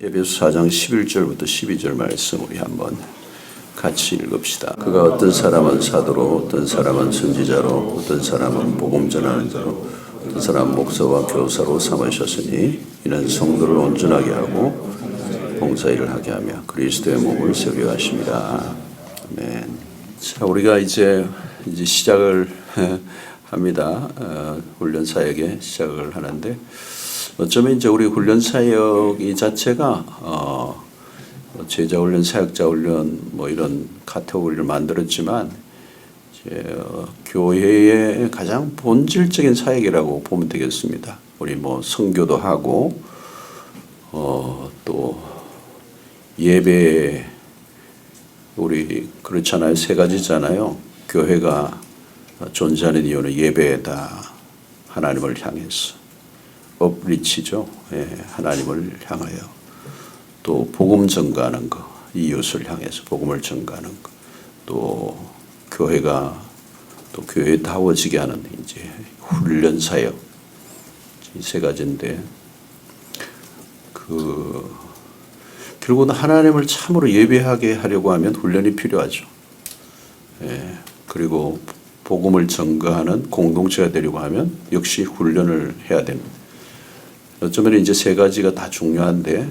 에베소 4장 11절부터 12절 말씀 우리 한번 같이 읽읍시다. 그가 어떤 사람은 사도로, 어떤 사람은 선지자로, 어떤 사람은 복음 전하는 자로, 어떤 사람은 목사와 교사로 삼으셨으니 이는 성도를 온전하게 하고 봉사일을 하게 하며 그리스도의 몸을 세우려 하십니다. 아멘. 자, 우리가 이제 시작을 합니다. 훈련 사역에 시작을 하는데 어쩌면 이제 우리 훈련 사역 이 자체가 제자 훈련, 사역자 훈련 뭐 이런 카테고리를 만들었지만 교회의 가장 본질적인 사역이라고 보면 되겠습니다. 우리 뭐 선교도 하고 또 예배 우리 그렇잖아요. 세 가지잖아요. 교회가 존재하는 이유는 예배다. 하나님을 향해서. 업리치죠. 예, 하나님을 향하여. 또 복음 전가하는 거, 이웃을 향해서 복음을 전가하는 거. 또 교회가 또 교회다워지게 하는 이제 훈련 사역. 이 세 가지인데 결국은 하나님을 참으로 예배하게 하려고 하면 훈련이 필요하죠. 예, 그리고 복음을 전가하는 공동체가 되려고 하면 역시 훈련을 해야 됩니다. 어쩌면 이제 세 가지가 다 중요한데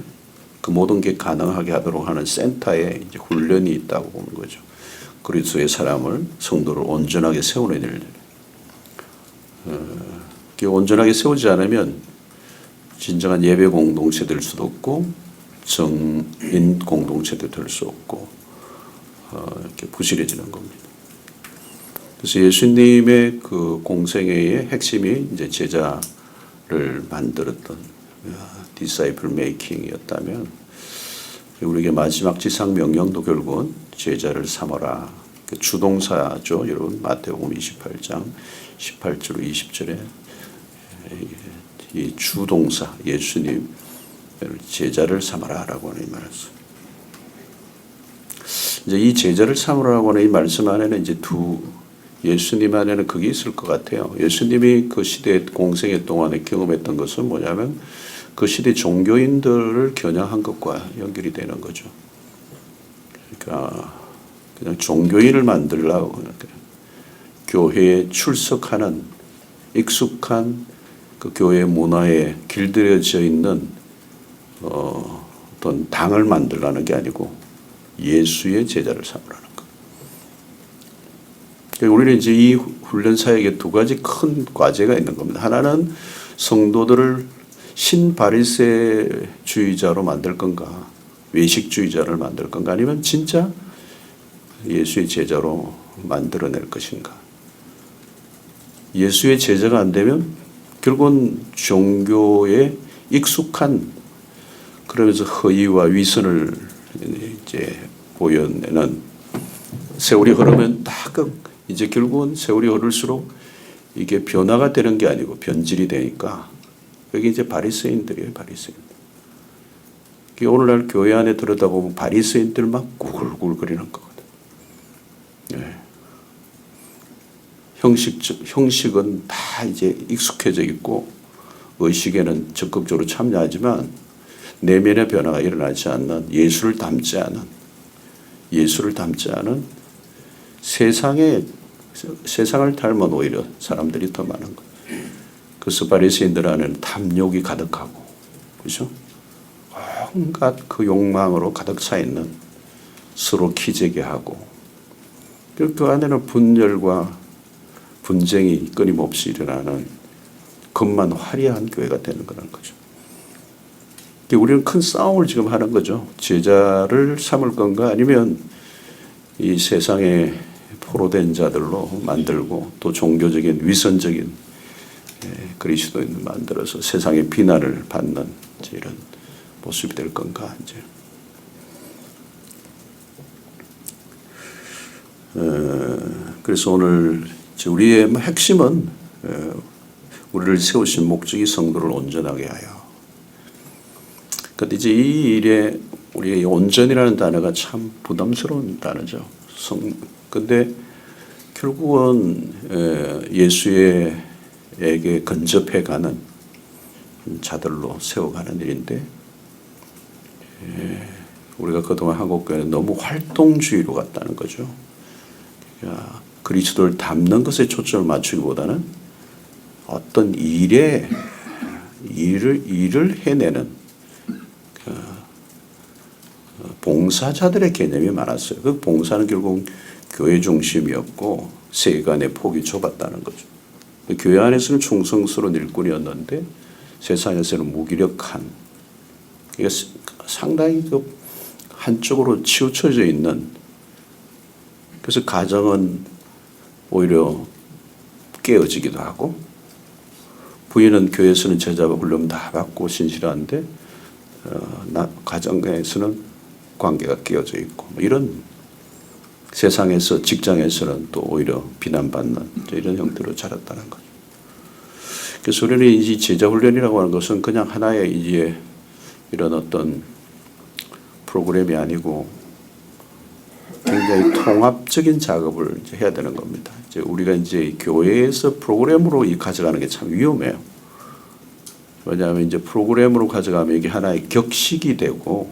그 모든 게 가능하게 하도록 하는 센터에 이제 훈련이 있다고 보는 거죠. 그리스도의 사람을 성도를 온전하게 세우는 일. 온전하게 세우지 않으면 진정한 예배 공동체 될 수도 없고 정인 공동체도 될 수 없고 이렇게 부실해지는 겁니다. 그래서 예수님의 그 공생애의 핵심이 이제 제자를 만들었던 디사이플 메이킹이었다면 우리에게 마지막 지상 명령도 결국은 제자를 삼아라. 주동사죠. 여러분 마태복음 28장 18절 20절에 이 주동사 예수님 제자를 삼아라라고 하는 이 말씀. 이제 이 제자를 삼으라고 하는 이 말씀 안에는 이제 예수님 안에는 그게 있을 것 같아요. 예수님이 그 시대 공생애 동안에 경험했던 것은 뭐냐면 그 시대 종교인들을 겨냥한 것과 연결이 되는 거죠. 그러니까 그냥 종교인을 만들려고 교회에 출석하는 익숙한 그 교회 문화에 길들여져 있는 어떤 당을 만들라는 게 아니고 예수의 제자를 삼으라는 거. 우리는 이제 이 훈련 사역에 두 가지 큰 과제가 있는 겁니다. 하나는 성도들을 신바리새주의자로 만들 건가, 외식주의자를 만들 건가, 아니면 진짜 예수의 제자로 만들어낼 것인가. 예수의 제자가 안 되면 결국은 종교에 익숙한 그러면서 허위와 위선을 이제 보여내는 세월이 흐르면 이제 결국은 세월이 흐를수록 이게 변화가 되는 게 아니고 변질이 되니까 여기 이제 바리새인들이에요. 바리새인들. 오늘날 교회 안에 들여다보면 바리새인들만 구글구글거리는 거거든. 네. 형식은 다 이제 익숙해져 있고 의식에는 적극적으로 참여하지만 내면의 변화가 일어나지 않는 예수를 닮지 않은 세상을 닮은 오히려 사람들이 더 많은 거예요. 그래서 바리새인들 안에는 탐욕이 가득하고, 그죠? 온갖 그 욕망으로 가득 차 있는 서로 키재게 하고, 그 안에는 분열과 분쟁이 끊임없이 일어나는 겉만 화려한 교회가 되는 거라는 거죠. 우리는 큰 싸움을 지금 하는 거죠. 제자를 삼을 건가 아니면 이 세상에 포로된 자들로 만들고 또 종교적인 위선적인 그리스도인을 만들어서 세상의 비난을 받는 이런 모습이 될 건가 이제. 그래서 오늘 우리의 핵심은 우리를 세우신 목적이 성도를 온전하게 하여. 그런데 이제 이 일에 우리가 온전이라는 단어가 참 부담스러운 단어죠. 근데 결국은 예수에게 근접해가는 자들로 세워가는 일인데 우리가 그동안 한국교회는 너무 활동주의로 갔다는 거죠. 그러니까 그리스도를 닮는 것에 초점을 맞추기보다는 어떤 일을 해내는 봉사자들의 개념이 많았어요. 그 봉사는 결국 교회 중심이었고 세간의 폭이 좁았다는 거죠. 교회 안에서는 충성스러운 일꾼이었는데 세상에서는 무기력한, 그러니까 상당히 그 한쪽으로 치우쳐져 있는, 그래서 가정은 오히려 깨어지기도 하고, 부인은 교회에서는 제자가 훈련 다 받고 신실한데 가정에서는 관계가 깨어져 있고, 이런 세상에서, 직장에서는 또 오히려 비난받는 이런 형태로 자랐다는 거죠. 그래서 우리는 이 제자 훈련이라고 하는 것은 그냥 하나의 이제 이런 어떤 프로그램이 아니고 굉장히 통합적인 작업을 이제 해야 되는 겁니다. 이제 우리가 이제 교회에서 프로그램으로 이 가져가는 게 참 위험해요. 왜냐하면 이제 프로그램으로 가져가면 이게 하나의 격식이 되고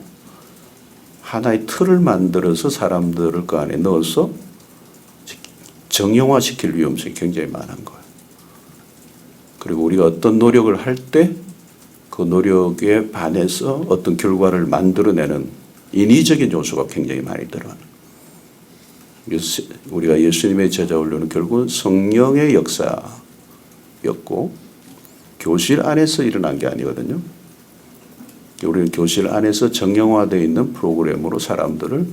하나의 틀을 만들어서 사람들을 그 안에 넣어서 정형화시킬 위험성이 굉장히 많은 거예요. 그리고 우리가 어떤 노력을 할 때 그 노력에 반해서 어떤 결과를 만들어내는 인위적인 요소가 굉장히 많이 들어가는. 그래서 우리가 예수님의 제자 훈련은 결국은 성령의 역사였고 교실 안에서 일어난 게 아니거든요. 우리는 교실 안에서 정형화되어 있는 프로그램으로 사람들을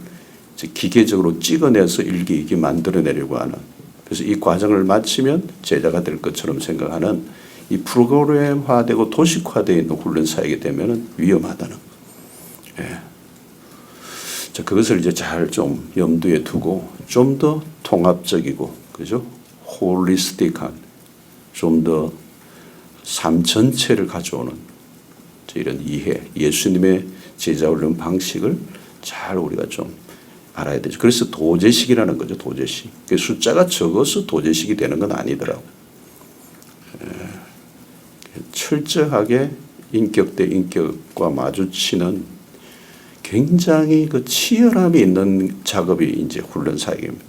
기계적으로 찍어내서 일기이기 만들어내려고 하는, 그래서 이 과정을 마치면 제자가 될 것처럼 생각하는 이 프로그램화되고 도식화되어 있는 훈련 사역이 되면 위험하다는 거예요. 예. 자, 그것을 이제 잘 좀 염두에 두고 좀 더 통합적이고, 그죠? 홀리스틱한, 좀 더 삶 전체를 가져오는 이런 이해, 예수님의 제자 훈련 방식을 잘 우리가 좀 알아야 되죠. 그래서 도제식이라는 거죠. 도제식. 숫자가 적어서 도제식이 되는 건 아니더라고요. 철저하게 인격 대 인격과 마주치는 굉장히 그 치열함이 있는 작업이 이제 훈련 사역입니다.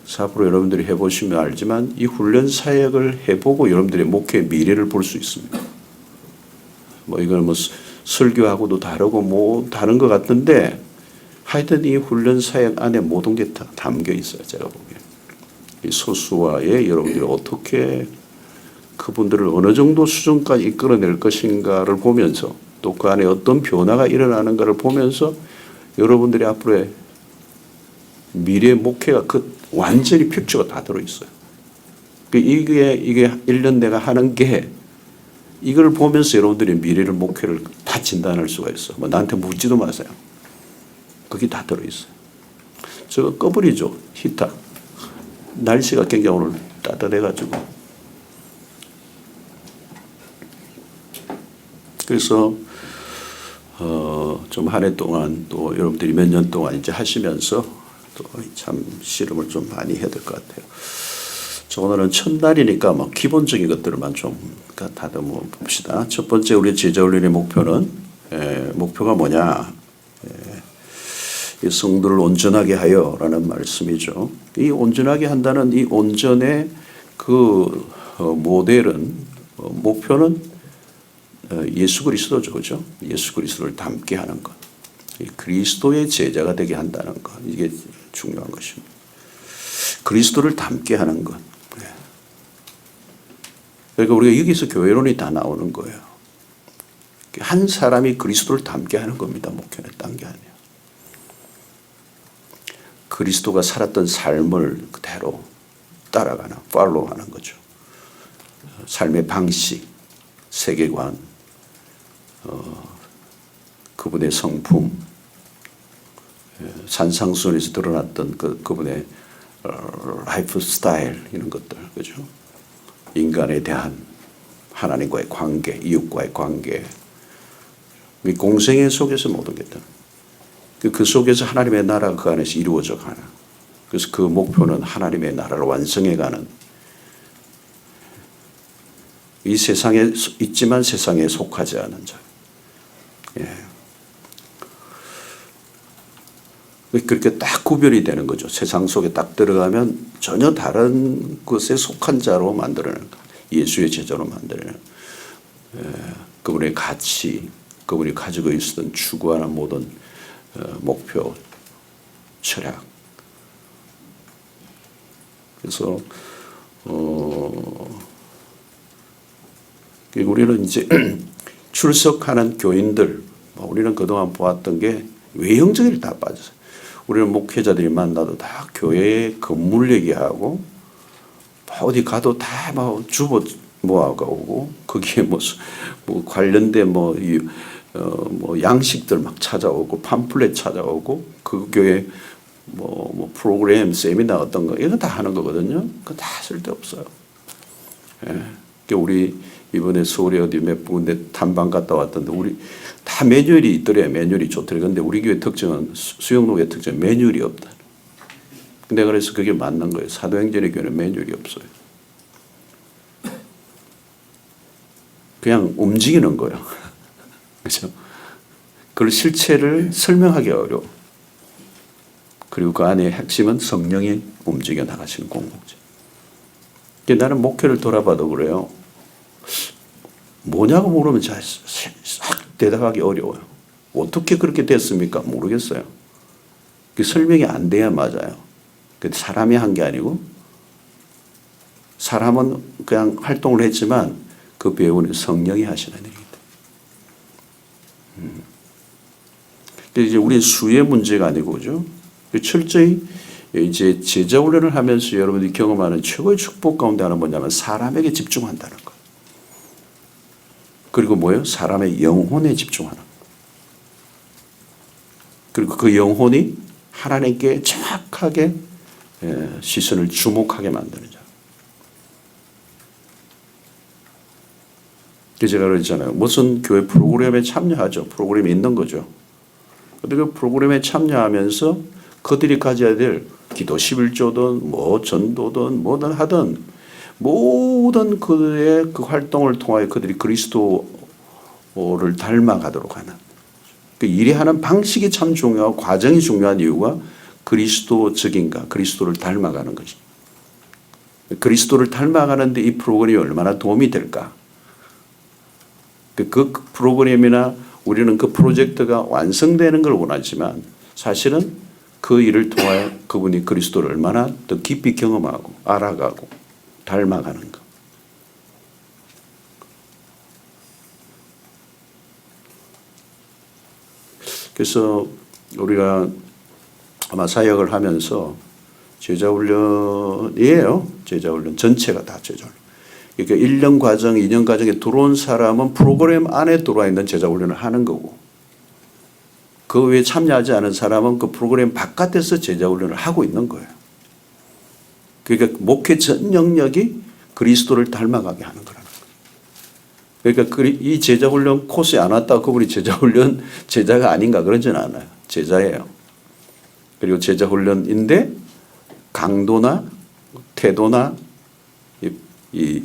그래서 앞으로 여러분들이 해보시면 알지만 이 훈련 사역을 해보고 여러분들의 목회의 미래를 볼 수 있습니다. 뭐 이건 뭐 설교하고도 다르고 뭐 다른 것 같은데 하여튼 이 훈련 사역 안에 모든 게 다 담겨 있어요. 제가 보기에 이 소수와의 여러분들이 어떻게 그분들을 어느 정도 수준까지 이끌어낼 것인가를 보면서 또 그 안에 어떤 변화가 일어나는가를 보면서 여러분들이 앞으로의 미래 목회가 완전히 픽처가 다 들어있어요. 이게 1년 내가 하는 게 이걸 보면서 여러분들이 미래를 목회를 다 진단할 수가 있어. 뭐 나한테 묻지도 마세요. 그게 다 들어있어요. 저거 꺼버리죠. 히터. 날씨가 굉장히 오늘 따뜻해가지고. 그래서 좀 한 해 동안 또 여러분들이 몇 년 동안 이제 하시면서 또 참 실험을 좀 많이 해야 될 것 같아요. 저 오늘은 첫날이니까 뭐 기본적인 것들만 좀 다듬어 봅시다. 첫 번째 우리 제자 훈련의 목표는 목표가 뭐냐? 이 성도를 온전하게 하여라는 말씀이죠. 이 온전하게 한다는 이 온전의 그 모델은 목표는 예수 그리스도죠, 그렇죠? 예수 그리스도를 닮게 하는 것, 그리스도의 제자가 되게 한다는 것, 이게 중요한 것입니다. 그리스도를 닮게 하는 것. 그러니까 우리가 여기서 교회론이 다 나오는 거예요. 한 사람이 그리스도를 닮게 하는 겁니다. 목회는 딴 게 아니에요. 그리스도가 살았던 삶을 그대로 따라가는, 팔로우하는 거죠. 삶의 방식, 세계관, 그분의 성품, 산상수훈에서 드러났던 그분의 라이프 스타일, 이런 것들, 그죠? 인간에 대한 하나님과의 관계, 이웃과의 관계, 공생애 속에서 모든 게 있다. 그 속에서 하나님의 나라가 그 안에서 이루어져 가는. 그래서 그 목표는 하나님의 나라를 완성해 가는. 이 세상에 있지만 세상에 속하지 않은 자. 예. 그렇게 딱 구별이 되는 거죠. 세상 속에 딱 들어가면 전혀 다른 것에 속한 자로 만들어내는 거. 예수의 제자로 만들어내는 그분의 가치, 그분이 가지고 있었던 추구하는 모든 목표, 철학. 그래서 우리는 이제 출석하는 교인들, 우리는 그동안 보았던 게 외형적인 다 빠졌어요. 우리는 목회자들이 만나도 다 교회 건물 얘기하고 어디 가도 다 막 주보 모아가고 거기에 뭐 관련된 뭐 양식들 막 찾아오고 팜플렛 찾아오고 그 교회 뭐 프로그램 세미나 어떤 거 이거 다 하는 거거든요. 그거 다 쓸데없어요. 예. 우리 이번에 서울에 어디 몇 군데 탐방 갔다 왔던데 우리 다 매뉴얼이 있더래. 매뉴얼이 좋더래. 근데 우리 교회 특징은 수영로의 특징은 매뉴얼이 없다. 근데 그래서 그게 맞는 거예요. 사도행전의 교회는 매뉴얼이 없어요. 그냥 움직이는 거예요. 그렇죠? 그걸 실체를 설명하기 어려워. 그리고 그 안에 핵심은 성령이 움직여 나가시는 공동체. 나는 목회를 돌아봐도 그래요. 뭐냐고 물으면 잘 대답하기 어려워요. 어떻게 그렇게 됐습니까? 모르겠어요. 설명이 안 돼야 맞아요. 사람이 한 게 아니고 사람은 그냥 활동을 했지만 그 배우는 성령이 하시는 일이기 때문에. 이제 우리는 수의 문제가 아니고, 그죠? 철저히 이제 제자 훈련을 하면서 여러분들이 경험하는 최고의 축복 가운데 하나는 뭐냐면 사람에게 집중한다는 거. 그리고 뭐예요? 사람의 영혼에 집중하는 거. 그리고 그 영혼이 하나님께 정확하게 시선을 주목하게 만드는 자. 제가 그랬잖아요. 무슨 교회 프로그램에 참여하죠. 프로그램이 있는 거죠. 그런데 그 프로그램에 참여하면서 그들이 가져야 될 기도 11조든 뭐 전도든 뭐든 하든 모든 그들의 그 활동을 통하여 그들이 그리스도를 닮아가도록 하는 그 일이 하는 방식이 참 중요하고 과정이 중요한 이유가 그리스도적인가 그리스도를 닮아가는 것이. 그리스도를 닮아가는데 이 프로그램이 얼마나 도움이 될까. 그 프로그램이나 우리는 그 프로젝트가 완성되는 걸 원하지만 사실은 그 일을 통하여 그분이 그리스도를 얼마나 더 깊이 경험하고 알아가고 닮아가는 것. 그래서 우리가 아마 사역을 하면서 제자훈련이에요. 제자훈련 전체가 다 제자훈련. 그러니까 1년 과정, 2년 과정에 들어온 사람은 프로그램 안에 들어와 있는 제자훈련을 하는 거고 그 외에 참여하지 않은 사람은 그 프로그램 바깥에서 제자훈련을 하고 있는 거예요. 그러니까 목회 전 영역이 그리스도를 닮아가게 하는 거라는 거예요. 그러니까 이 제자훈련 코스에 안 왔다고 그분이 제자훈련 제자가 아닌가 그러지는 않아요. 제자예요. 그리고 제자훈련인데 강도나 태도나 이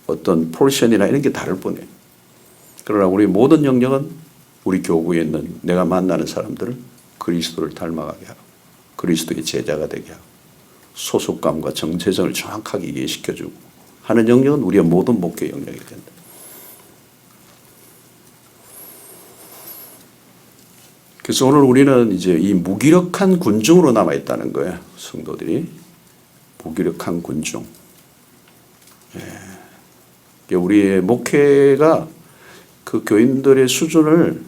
어떤 포션이나 이런 게 다를 뿐이에요. 그러나 우리 모든 영역은 우리 교구에 있는 내가 만나는 사람들을 그리스도를 닮아가게 하고 그리스도의 제자가 되게 하고 소속감과 정체성을 정확하게 이해시켜주고 하는 영역은 우리의 모든 목회 영역이 된다. 그래서 오늘 우리는 이제 이 무기력한 군중으로 남아있다는 거예요. 성도들이. 무기력한 군중. 우리의 목회가 그 교인들의 수준을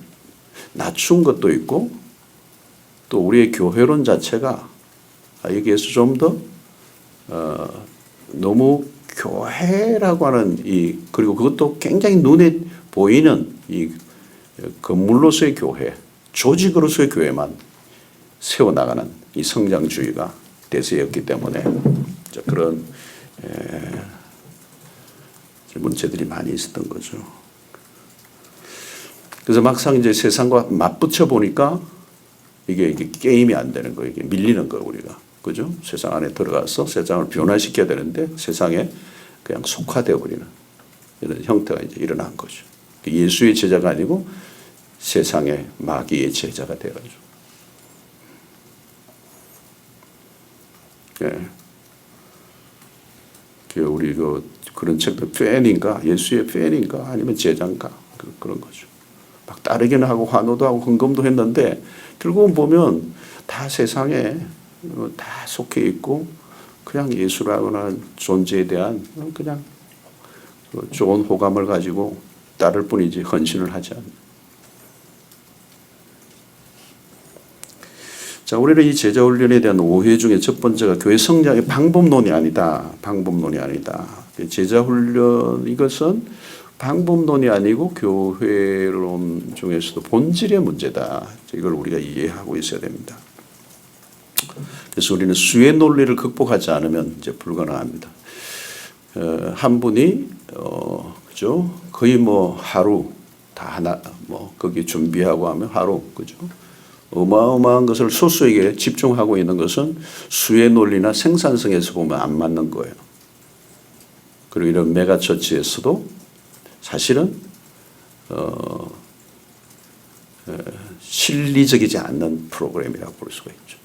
낮춘 것도 있고 또 우리의 교회론 자체가 여기에서 좀 더 너무 교회라고 하는 그리고 그것도 굉장히 눈에 보이는 이 건물로서의 교회, 조직으로서의 교회만 세워나가는 이 성장주의가 대세였기 때문에 그런 문제들이 많이 있었던 거죠. 그래서 막상 이제 세상과 맞붙여 보니까 이게 게임이 안 되는 거예요. 이게 밀리는 거예요, 우리가. 그죠? 세상 안에 들어가서 세상을 변화시켜야 되는데 세상에 그냥 속화되어 버리는 이런 형태가 이제 일어난 거죠. 예수의 제자가 아니고 세상의 마귀의 제자가 되어가지고. 예. 우리 그런 책들 팬인가 예수의 팬인가 아니면 제자인가 그런 거죠. 막 따르기는 하고 환호도 하고 헌금도 했는데 결국은 보면 다 세상에 다 속해 있고 그냥 예수라고 하는 존재에 대한 그냥 좋은 호감을 가지고 따를 뿐이지 헌신을 하지 않는. 자, 우리는 이 제자 훈련에 대한 오해 중에 첫 번째가 교회 성장의 방법론이 아니다. 방법론이 아니다. 제자 훈련 이것은 방법론이 아니고 교회론 중에서도 본질의 문제다. 이걸 우리가 이해하고 있어야 됩니다. 그래서 우리는 수의 논리를 극복하지 않으면 이제 불가능합니다. 한 분이 그죠? 거의 뭐 하루 다 하나 뭐 거기 준비하고 하면 하루 그죠? 어마어마한 것을 소수에게 집중하고 있는 것은 수의 논리나 생산성에서 보면 안 맞는 거예요. 그리고 이런 메가처치에서도 사실은 실리적이지 않는 프로그램이라고 볼 수가 있죠.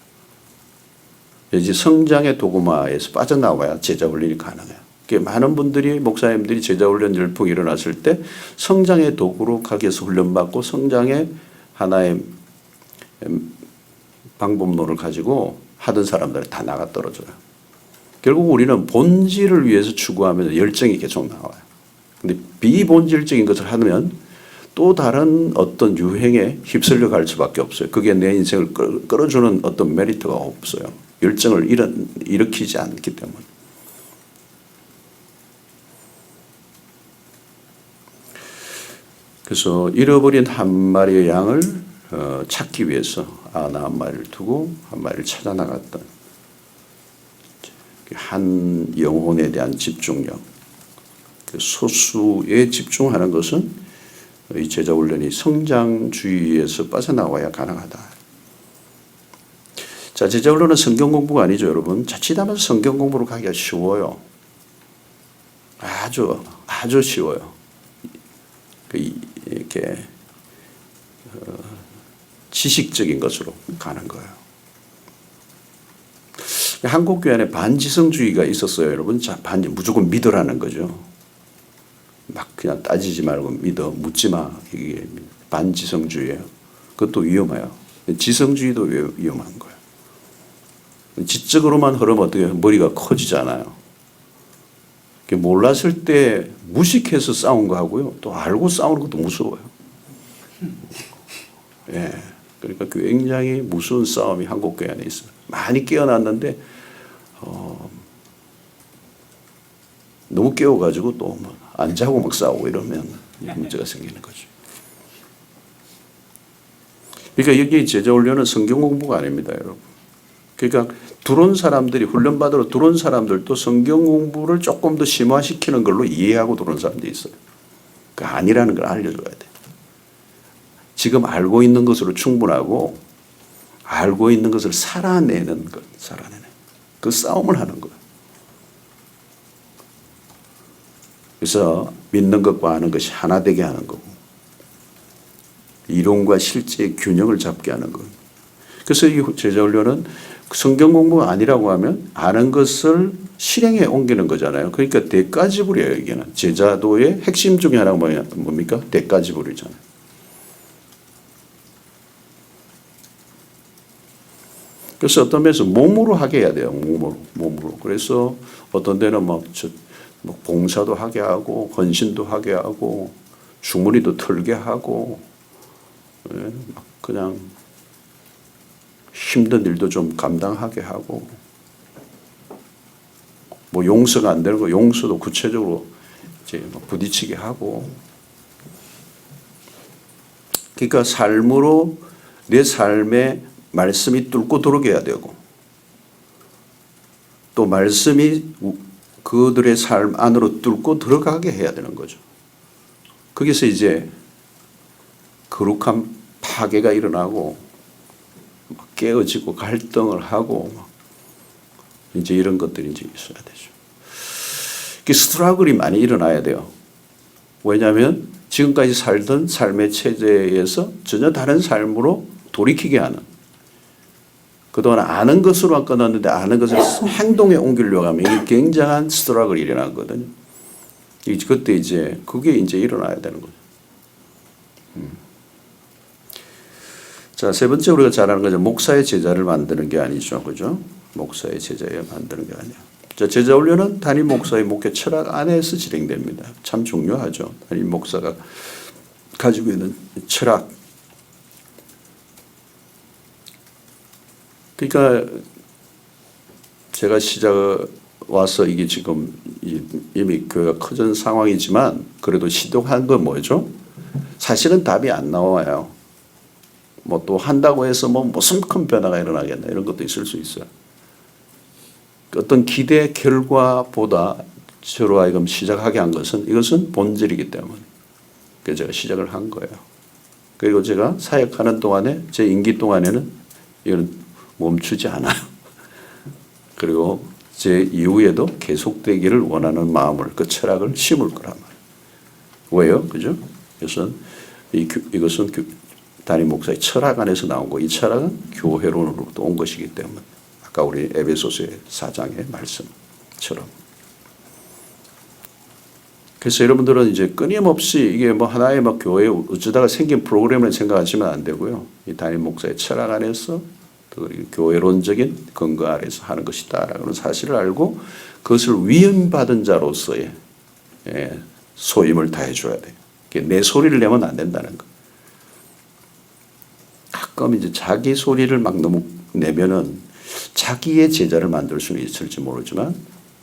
이제 성장의 도구마에서 빠져나와야 제자 훈련이 가능해요. 많은 분들이 목사님들이 제자 훈련 열풍이 일어났을 때 성장의 도구로 가기 위해서 훈련받고 성장의 하나의 방법론을 가지고 하던 사람들이 다 나가 떨어져요. 결국 우리는 본질을 위해서 추구하면 열정이 계속 나와요. 근데 비본질적인 것을 하면 또 다른 어떤 유행에 휩쓸려 갈 수밖에 없어요. 그게 내 인생을 끌어주는 어떤 메리트가 없어요. 열정을 일으키지 않기 때문에. 그래서 잃어버린 한 마리의 양을 찾기 위해서 나 한 마리를 두고 한 마리를 찾아 나갔던 한 영혼에 대한 집중력, 소수에 집중하는 것은 이 제자 훈련이 성장주의에서 빠져나와야 가능하다. 자, 제자 훈련은 성경 공부가 아니죠, 여러분. 자칫하면 성경 공부로 가기가 쉬워요. 아주 쉬워요. 이렇게 지식적인 것으로 가는 거예요. 한국 교회 안에 반지성주의가 있었어요, 여러분. 자, 무조건 믿으라는 거죠. 막 그냥 따지지 말고 믿어, 묻지 마. 이게 반지성주의예요. 그것도 위험해요. 지성주의도 위험한 거예요. 지적으로만 흐르면 어떻게 머리가 커지잖아요. 몰랐을 때 무식해서 싸운 거 하고요. 또 알고 싸우는 것도 무서워요. 예. 그러니까 굉장히 무서운 싸움이 한국 교회 안에 있어요. 많이 깨어났는데 너무 깨워가지고 또 안 자고 막 싸우고 이러면 문제가 생기는 거죠. 그러니까 여기 제자 훈련은 성경 공부가 아닙니다, 여러분. 그러니까 들어온 사람들이 훈련받으러 들어온 사람들도 성경 공부를 조금 더 심화시키는 걸로 이해하고 들어온 사람들이 있어요. 그 아니라는 걸 알려줘야 돼. 지금 알고 있는 것으로 충분하고 알고 있는 것을 살아내는 것, 그 싸움을 하는 거예요. 그래서 믿는 것과 아는 것이 하나 되게 하는 거고 이론과 실제의 균형을 잡게 하는 거예요. 그래서 이 제자 훈련은 성경 공부가 아니라고 하면 아는 것을 실행에 옮기는 거잖아요. 그러니까 대가지불이에요. 이게는 제자도의 핵심 중에 하나가 뭡니까? 대가지불이잖아요. 그래서 어떤 면에서 몸으로 하게 해야 돼요. 몸으로. 그래서 어떤 데는 막 봉사도 하게 하고 헌신도 하게 하고 주머니도 털게 하고 막 그냥 힘든 일도 좀 감당하게 하고 뭐 용서가 안 되는 거 용서도 구체적으로 이제 부딪히게 하고 그러니까 삶으로 내 삶에 말씀이 뚫고 들어오게 해야 되고 또 말씀이 그들의 삶 안으로 뚫고 들어가게 해야 되는 거죠. 거기서 이제 거룩한 파괴가 일어나고 깨어지고 갈등을 하고 이제 이런 것들이 이제 있어야 되죠. 스트러글이 많이 일어나야 돼요. 왜냐하면 지금까지 살던 삶의 체제에서 전혀 다른 삶으로 돌이키게 하는 그동안 아는 것으로만 끝났는데 아는 것을 행동에 옮기려고 하면 이게 굉장한 스트러글이 일어나거든요. 그때 이제 그게 이제 일어나야 되는 거죠. 자, 세 번째 우리가 잘 아는 거죠. 목사의 제자를 만드는 게 아니죠. 그죠? 목사의 제자를 만드는 게 아니야. 자, 제자 훈련은 담임 목사의 목회 철학 안에서 진행됩니다. 참 중요하죠. 담임 목사가 가지고 있는 철학. 그러니까 제가 시작 와서 이게 지금 이미 교회가 커진 상황이지만 그래도 시도한 건 뭐죠? 사실은 답이 안 나와요. 뭐 또 한다고 해서 뭐 무슨 큰 변화가 일어나겠나 이런 것도 있을 수 있어요. 어떤 기대 결과보다 저로 하여금 시작하게 한 것은 이것은 본질이기 때문에 그래서 제가 시작을 한 거예요. 그리고 제가 사역하는 동안에 제 임기 동안에는 이건 멈추지 않아요. 그리고 제 이후에도 계속되기를 원하는 마음을 그 철학을 심을 거란 말이에요. 왜요? 그죠? 그래서 이것은 담임 목사의 철학 안에서 나온 거, 이 철학은 교회론으로부터 온 것이기 때문에 아까 우리 에베소서의 4장의 말씀처럼. 그래서 여러분들은 이제 끊임없이 이게 뭐 하나의 막 교회 어쩌다가 생긴 프로그램을 생각하시면 안 되고요. 이 담임 목사의 철학 안에서 교회론적인 근거 아래서 하는 것이다라는 사실을 알고 그것을 위임받은 자로서의 소임을 다해줘야 돼요. 내 소리를 내면 안 된다는 거. 가끔 이제 자기 소리를 막 너무 내면은 자기의 제자를 만들 수는 있을지 모르지만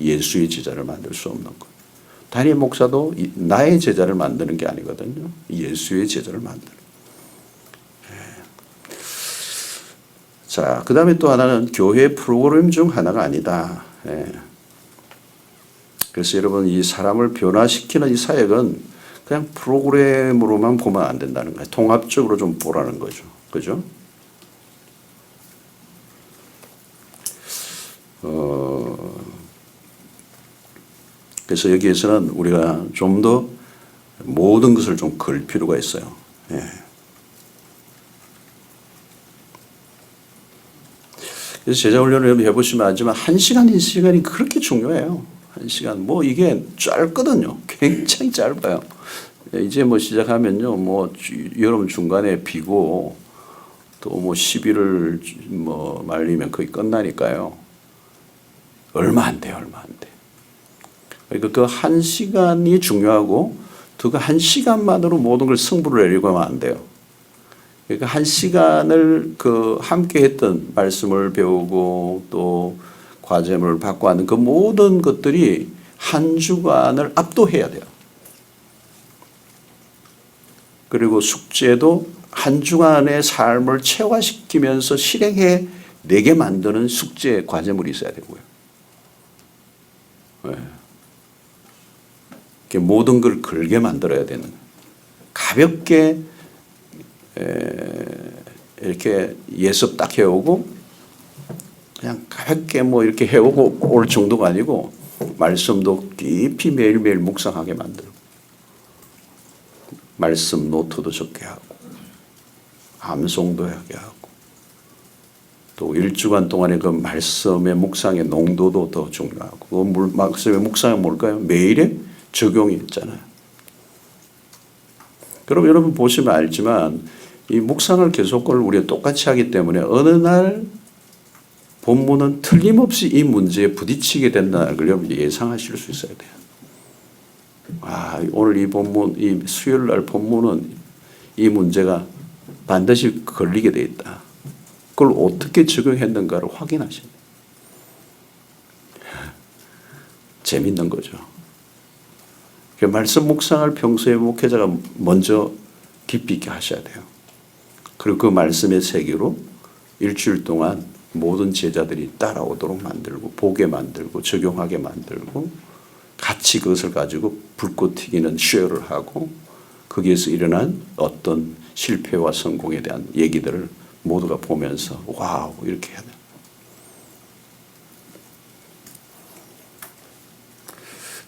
예수의 제자를 만들 수 없는 거. 담임 목사도 나의 제자를 만드는 게 아니거든요. 예수의 제자를 만드는. 자, 그 다음에 또 하나는 교회 프로그램 중 하나가 아니다. 그래서 여러분 이 사람을 변화시키는 이 사역은 그냥 프로그램으로만 보면 안 된다는 거예요. 통합적으로 좀 보라는 거죠. 그죠? 그래서 여기에서는 우리가 좀 더 모든 것을 좀 걸 필요가 있어요. 그래서 제자 훈련을 해보시면 알지만 1시간이 그렇게 중요해요. 1시간. 뭐 이게 짧거든요. 굉장히 짧아요. 이제 뭐 시작하면요. 뭐 여름 중간에 비고 또 뭐 11월 뭐 말리면 거의 끝나니까요. 얼마 안 돼요. 얼마 안 돼. 그러니까 그 1시간이 중요하고 그 1시간만으로 모든 걸 승부를 내리고 하면 안 돼요. 그러니까 1시간을 그 함께 했던 말씀을 배우고 또 과제를 받고 하는 그 모든 것들이 한 주간을 압도해야 돼요. 그리고 숙제도 한 주간의 삶을 체화시키면서 실행해 내게 만드는 숙제 과제물이 있어야 되고요. 모든 걸 걸게 만들어야 되는 거예요. 가볍게 이렇게 예습 딱 해오고 그냥 가볍게 뭐 이렇게 해오고 올 정도가 아니고 말씀도 깊이 매일매일 묵상하게 만들고 말씀 노트도 적게 하고 암송도 하게 하고 또 1주간 동안의 그 말씀의 묵상의 농도도 더 중요하고 그 말씀의 묵상은 뭘까요? 매일의 적용이 있잖아요. 그럼 여러분 보시면 알지만 이 묵상을 계속을 우리가 똑같이 하기 때문에 어느 날 본문은 틀림없이 이 문제에 부딪히게 된다는 걸 여러분 예상하실 수 있어야 돼요. 오늘 이 본문, 이 수요일 날 본문은 이 문제가 반드시 걸리게 돼 있다. 그걸 어떻게 적용했는가를 확인하셔야 돼요. 재밌는 거죠. 말씀 묵상을 평소에 목회자가 먼저 깊이 있게 하셔야 돼요. 그리고 그 말씀의 세계로 일주일 동안 모든 제자들이 따라오도록 만들고 보게 만들고 적용하게 만들고 같이 그것을 가지고 불꽃 튀기는 쉐어를 하고 거기에서 일어난 어떤 실패와 성공에 대한 얘기들을 모두가 보면서 와우 이렇게 해야 돼요.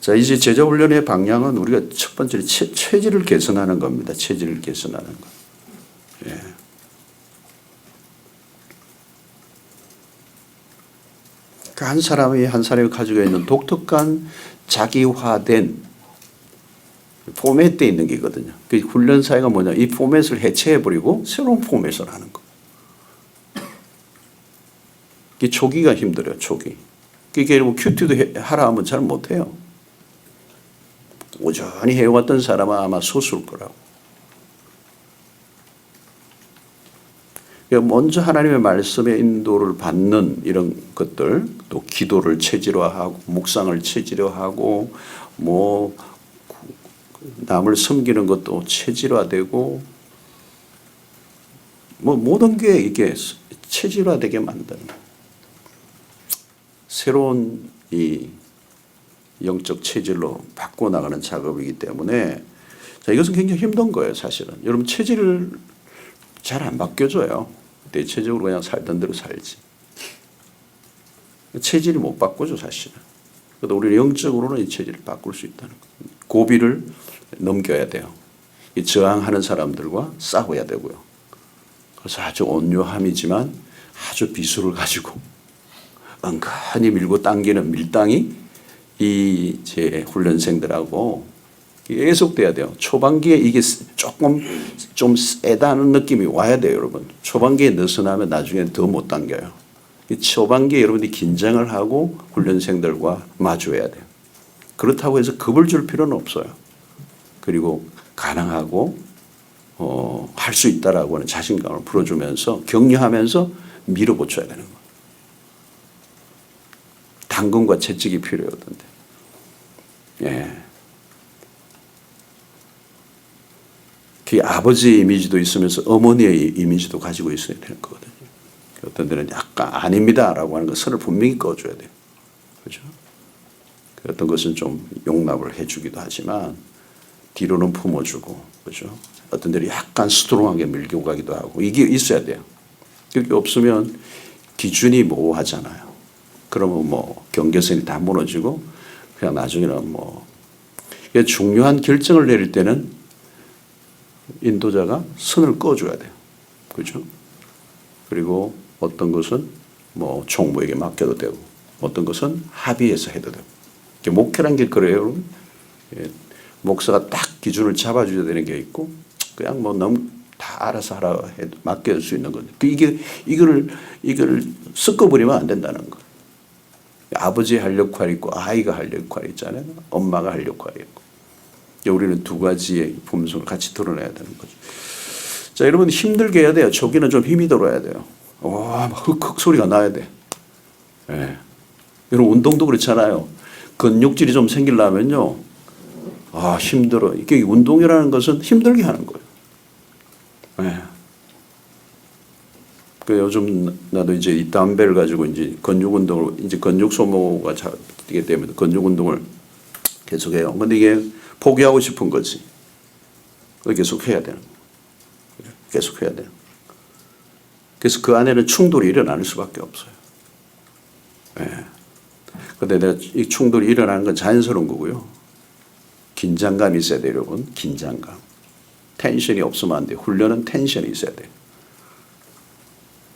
자, 이제 제자 훈련의 방향은 우리가 첫 번째로 체질을 개선하는 겁니다. 체질을 개선하는 것. 그 한 사람이 가지고 있는 독특한 자기화된 포맷돼 있는 게 있거든요. 그 훈련 사회가 뭐냐? 이 포맷을 해체해버리고 새로운 포맷을 하는 거. 이게 초기가 힘들어요. 초기. 이게 뭐 큐티도 하라 하면 잘 못해요. 꾸준히 해왔던 사람은 아마 소수일 거라고. 먼저 하나님의 말씀의 인도를 받는 이런 것들, 또 기도를 체질화하고 묵상을 체질화하고 뭐 남을 섬기는 것도 체질화되고 뭐 모든 게 이게 체질화되게 만드는 새로운 이 영적 체질로 바꿔나가는 작업이기 때문에 자, 이것은 굉장히 힘든 거예요. 사실은 여러분 체질을 잘 안 바뀌어져요. 대체적으로 그냥 살던 대로 살지. 체질이 못 바꾸죠, 사실은. 그래도 우리는 영적으로는 이 체질을 바꿀 수 있다는 거예요. 고비를 넘겨야 돼요. 이 저항하는 사람들과 싸워야 되고요. 그래서 아주 온유함이지만 아주 비수를 가지고 은근히 밀고 당기는 밀당이 이 제 훈련생들하고 계속돼야 돼요. 초반기에 이게 조금 좀 세다는 느낌이 와야 돼요, 여러분. 초반기에 느슨하면 나중에 더 못 당겨요. 초반기에 여러분이 긴장을 하고 훈련생들과 마주해야 돼요. 그렇다고 해서 겁을 줄 필요는 없어요. 그리고 가능하고 할 수 있다라고 하는 자신감을 풀어주면서 격려하면서 밀어붙여야 되는 거예요. 당근과 채찍이 필요하던데. 예. 그 아버지의 이미지도 있으면서 어머니의 이미지도 가지고 있어야 되는 거거든요. 어떤 데는 약간 아닙니다라고 하는 거 선을 분명히 꺼줘야 돼요. 그렇죠? 어떤 것은 좀 용납을 해주기도 하지만 뒤로는 품어주고, 그렇죠? 어떤 데는 약간 스트롱하게 밀고 가기도 하고 이게 있어야 돼요. 그게 없으면 기준이 모호하잖아요. 그러면 뭐 경계선이 다 무너지고 그냥 나중에는 뭐 중요한 결정을 내릴 때는 인도자가 선을 꺼줘야 돼요. 그렇죠? 그리고 어떤 것은 뭐 총무에게 맡겨도 되고 어떤 것은 합의해서 해도 되고. 목회란 게 그래요, 여러분. 예. 목사가 딱 기준을 잡아줘야 되는 게 있고 그냥 뭐 너무 다 알아서 하라 해도 맡길 수 있는 거죠. 이거를 섞어버리면 안 된다는 거. 아버지 할 역할이 있고 아이가 할 역할이 있잖아요. 엄마가 할 역할이 있고. 우리는 두 가지의 품성을 같이 드러내야 되는 거죠. 자, 여러분 힘들게 해야 돼요. 초기는 좀 힘이 들어야 돼요. 와, 흑흑 소리가 나야 돼. 예. 여러분 운동도 그렇잖아요. 근육질이 좀 생기려면요. 아, 힘들어. 이게 운동이라는 것은 힘들게 하는 거예요. 예. 그 요즘 나도 이제 이 담배를 가지고 이제 근육 운동을 이제 근육 소모가 되기 때문에 근육 운동을 계속해요. 근데 이게 포기하고 싶은 거지. 계속 해야 되는 거예요. 계속 해야 돼요. 그래서 그 안에는 충돌이 일어날 수밖에 없어요. 예. 근데 내가 이 충돌이 일어나는 건 자연스러운 거고요. 긴장감이 있어야 돼요, 여러분. 긴장감. 텐션이 없으면 안 돼요. 훈련은 텐션이 있어야 돼요.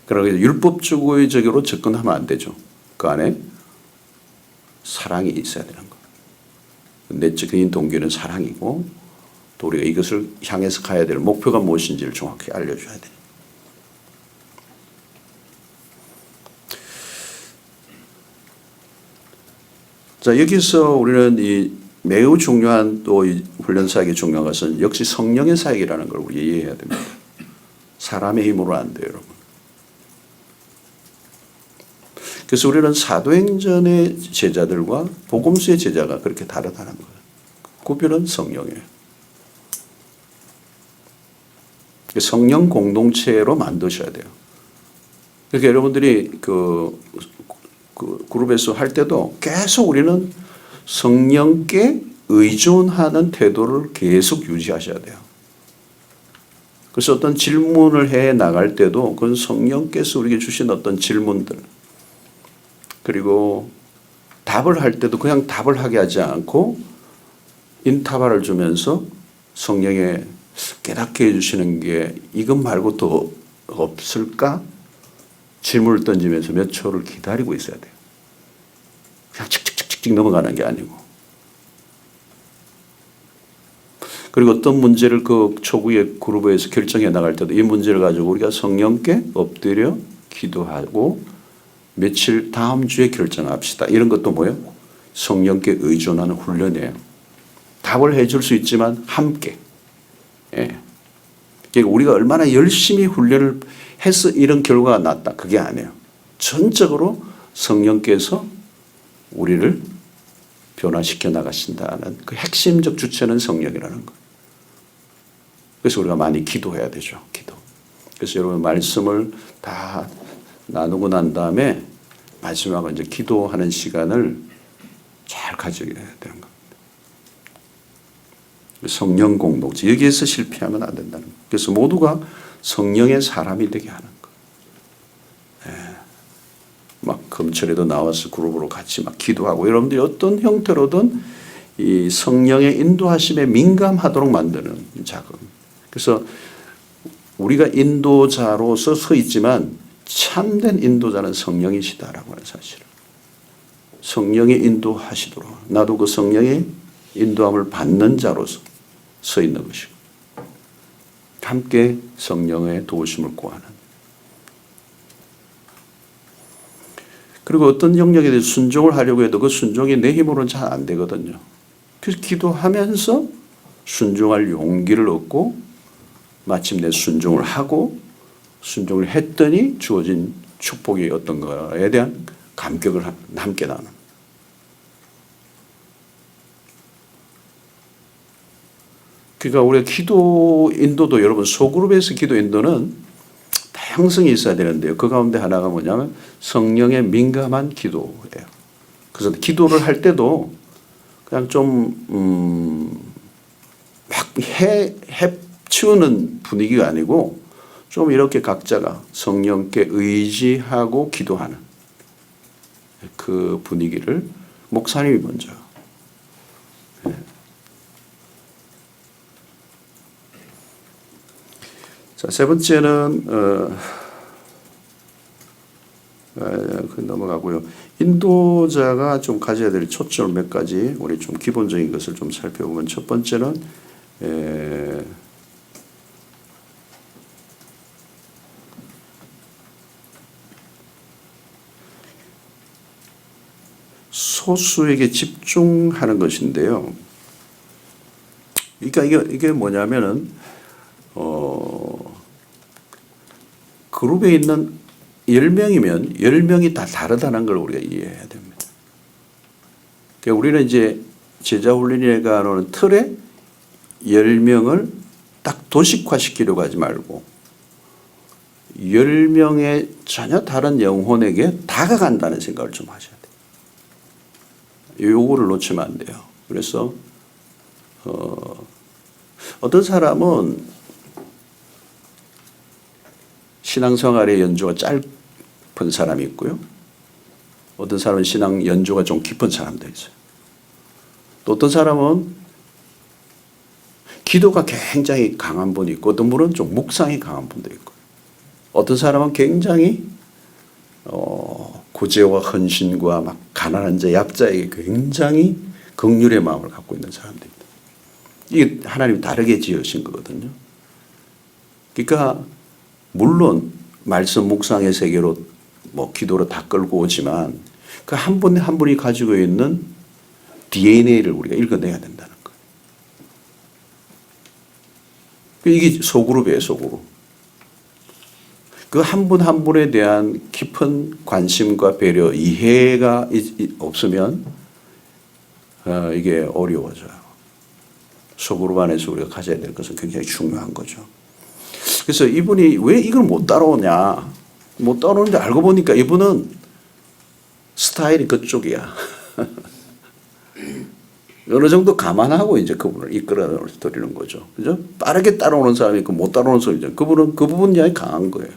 그러고 율법주의적으로 접근하면 안 되죠. 그 안에 사랑이 있어야 되는 거예요. 내적인 동기는 사랑이고 또 우리가 이것을 향해서 가야 될 목표가 무엇인지를 정확히 알려줘야 돼요. 자, 여기서 우리는 이 매우 중요한 또 이 훈련 사역이 중요한 것은 역시 성령의 사역이라는 걸 우리 이해해야 됩니다. 사람의 힘으로 안 돼요, 여러분. 그래서 우리는 사도행전의 제자들과 복음서의 제자가 그렇게 다르다는 거예요. 구별은 성령이에요. 성령 공동체로 만드셔야 돼요. 그러니까 여러분들이 그 그룹에서 할 때도 계속 우리는 성령께 의존하는 태도를 계속 유지하셔야 돼요. 그래서 어떤 질문을 해 나갈 때도 그건 성령께서 우리에게 주신 어떤 질문들 그리고 답을 할 때도 그냥 답을 하게 하지 않고 인터벌을 주면서 성령에 깨닫게 해주시는 게 이것 말고 더 없을까? 질문을 던지면서 몇 초를 기다리고 있어야 돼요. 그냥 칙칙칙칙 넘어가는 게 아니고. 그리고 어떤 문제를 그 초기의 그룹에서 결정해 나갈 때도 이 문제를 가지고 우리가 성령께 엎드려 기도하고 며칠 다음 주에 결정합시다. 이런 것도 뭐예요? 성령께 의존하는 훈련이에요. 답을 해줄 수 있지만 함께. 예. 그러니까 우리가 얼마나 열심히 훈련을 해서 이런 결과가 났다. 그게 아니에요. 전적으로 성령께서 우리를 변화시켜 나가신다는 그 핵심적 주체는 성령이라는 거예요. 그래서 우리가 많이 기도해야 되죠. 기도. 그래서 여러분 말씀을 다 나누고 난 다음에 마지막으로 이제 기도하는 시간을 잘 가져야 되는 겁니다. 성령 공동체. 여기에서 실패하면 안 된다는 거예요. 그래서 모두가 성령의 사람이 되게 하는 거예요. 예. 막 금철에도 나와서 그룹으로 같이 막 기도하고 여러분들이 어떤 형태로든 이 성령의 인도하심에 민감하도록 만드는 작업. 그래서 우리가 인도자로서 서 있지만 참된 인도자는 성령이시다라고 하는 사실을. 성령이 인도하시도록 나도 그 성령의 인도함을 받는 자로서 서 있는 것이고 함께 성령의 도우심을 구하는. 그리고 어떤 영역에 대해 순종을 하려고 해도 그 순종이 내 힘으로는 잘 안 되거든요. 그래서 기도하면서 순종할 용기를 얻고 마침내 순종을 하고 순종을 했더니 주어진 축복이 어떤 거에 대한 감격을 함께 나누는. 그러니까 우리가 기도 인도도 여러분 소그룹에서 기도 인도는 다양성이 있어야 되는데요. 그 가운데 하나가 뭐냐면 성령에 민감한 기도예요. 그래서 기도를 할 때도 그냥 좀 막 해치우는 분위기가 아니고 좀 이렇게 각자가 성령께 의지하고 기도하는 그 분위기를 목사님이 먼저. 네. 자, 세 번째는 넘어가고요. 인도자가 좀 가져야 될 초점 몇 가지 우리 좀 기본적인 것을 좀 살펴보면 첫 번째는 소수에게 집중하는 것인데요. 그러니까 이게 뭐냐면은 그룹에 있는 10명이면 10명이 다 다르다는 걸 우리가 이해해야 됩니다. 그러니까 우리는 이제 제자 훈련에 가는 틀에 10명을 딱 도식화시키려고 하지 말고 10명의 전혀 다른 영혼에게 다가간다는 생각을 좀 하셔야 돼요. 요거를 놓치면 안 돼요. 그래서 어떤 사람은 신앙생활의 연조가 짧은 사람이 있고요. 어떤 사람은 신앙 연조가 좀 깊은 사람도 있어요. 또 어떤 사람은 기도가 굉장히 강한 분이 있고 어떤 분은 좀 묵상이 강한 분도 있고 어떤 사람은 굉장히 구제와 헌신과 막 가난한 자 약자에게 굉장히 긍휼의 마음을 갖고 있는 사람도 있다. 이게 하나님이 다르게 지으신 거거든요. 그러니까 물론 말씀 묵상의 세계로 뭐 기도로 다 끌고 오지만 그 한 분 한 분이 가지고 있는 DNA를 우리가 읽어내야 된다는 거예요. 이게 소그룹이에요, 소그룹. 그 한 분 한 분에 대한 깊은 관심과 배려, 이해가 없으면 이게 어려워져요. 소그룹 안에서 우리가 가져야 될 것은 굉장히 중요한 거죠. 그래서 이분이 왜 이걸 못 따라오냐. 못 따라오는데 알고 보니까 이분은 스타일이 그쪽이야. 어느 정도 감안하고 이제 그분을 이끌어 드리는 거죠. 그죠? 빠르게 따라오는 사람이 있고 못 따라오는 사람이 있잖아요. 그분은 그 부분 이야기 강한 거예요.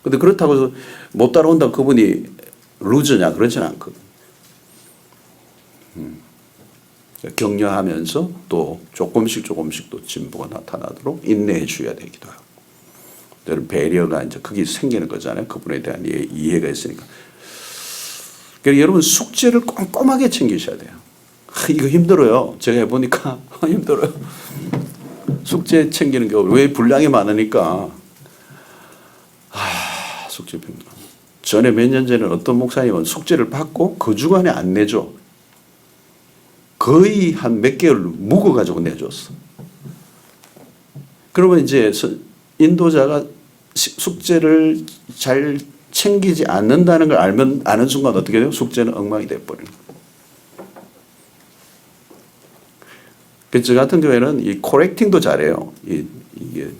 근데 그렇다고 해서 못 따라온다고 그분이 루저냐 그렇지는 않거든요. 격려하면서 또 조금씩 또 진보가 나타나도록 인내해 줘야 되기도 하고. 배려가 이제 그게 생기는 거잖아요. 그분에 대한 이해가 있으니까. 그러니까 여러분 숙제를 꼼꼼하게 챙기셔야 돼요. 이거 힘들어요. 제가 해보니까 힘들어요. 숙제 챙기는 게 왜 분량이 많으니까. 숙제 분량. 전에 몇 년 전에 어떤 목사님은 숙제를 받고 그 주간에 안 내줘. 거의 한 몇 개월 묵어가지고 내줬어. 그러면 이제 인도자가 숙제를 잘 챙기지 않는다는 걸 아는 순간 어떻게 돼요? 숙제는 엉망이 돼버리는 거예요. 그래서 저 같은 경우에는 이 코렉팅도 잘해요. 이게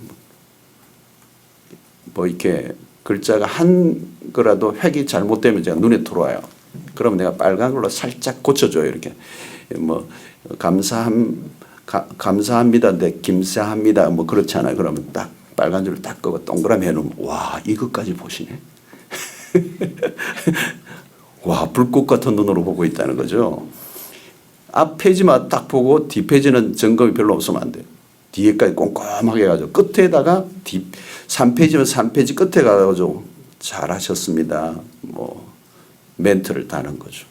뭐 이렇게 글자가 한 거라도 획이 잘못되면 제가 눈에 들어와요. 그러면 내가 빨간 걸로 살짝 고쳐줘요. 이렇게 뭐 감사합니다인데 김사합니다 뭐 그렇잖아요. 그러면 딱 빨간 줄을 딱 끄고 동그라미 해놓으면 와 이것까지 보시네. 와 불꽃 같은 눈으로 보고 있다는 거죠. 앞 페이지만 딱 보고 뒷 페이지는 점검이 별로 없으면 안 돼요. 뒤에까지 꼼꼼하게 해가지고 끝에다가 3페이지면 3페이지 끝에 가가지고 잘하셨습니다. 뭐 멘트를 다는 거죠.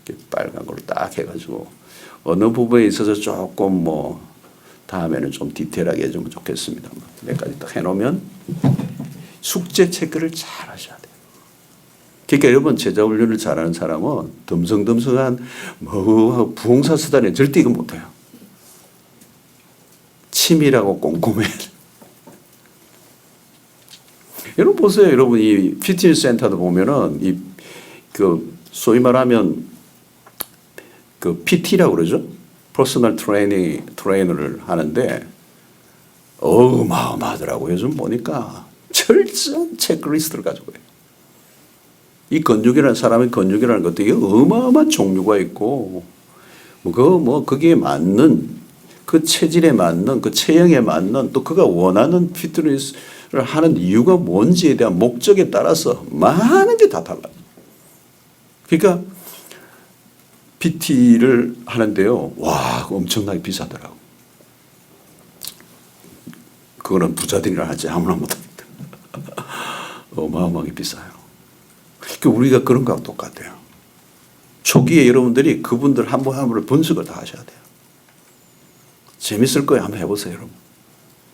이렇게 빨간 걸로 딱 해가지고 어느 부분에 있어서 조금 뭐 다음에는 좀 디테일하게 해주면 좋겠습니다. 몇 가지 딱 해놓으면 숙제 체크를 잘 하셔야 돼요. 그러니까 여러분 제자 훈련을 잘하는 사람은 듬성듬성한 뭐 부흥사 수단에 절대 이거 못해요. 치밀하고 꼼꼼해. 여러분 보세요. 여러분 이 피트니스 센터도 보면은 소위 말하면 그 PT라고 그러죠. 퍼스널 트레이너를 하는데 어마어마하더라고요. 요즘 보니까 철저한 체크리스트를 가지고 해요. 이 건축이라는 사람의 건축이라는 것도 이게 어마어마한 종류가 있고 거기에 맞는 그 체질에 맞는 그 체형에 맞는 또 그가 원하는 피트니스를 하는 이유가 뭔지에 대한 목적에 따라서 많은 게 다 달라요. 그러니까 PT를 하는데요. 와, 엄청나게 비싸더라고. 그거는 부자들이라 하지 아무나 못합니다. 어마어마하게 비싸요. 그러니까 우리가 그런 거하고 똑같아요. 초기에 여러분들이 그분들 한 분 한 분을 분석을 다 하셔야 돼요. 재밌을 거예요. 한번 해보세요, 여러분.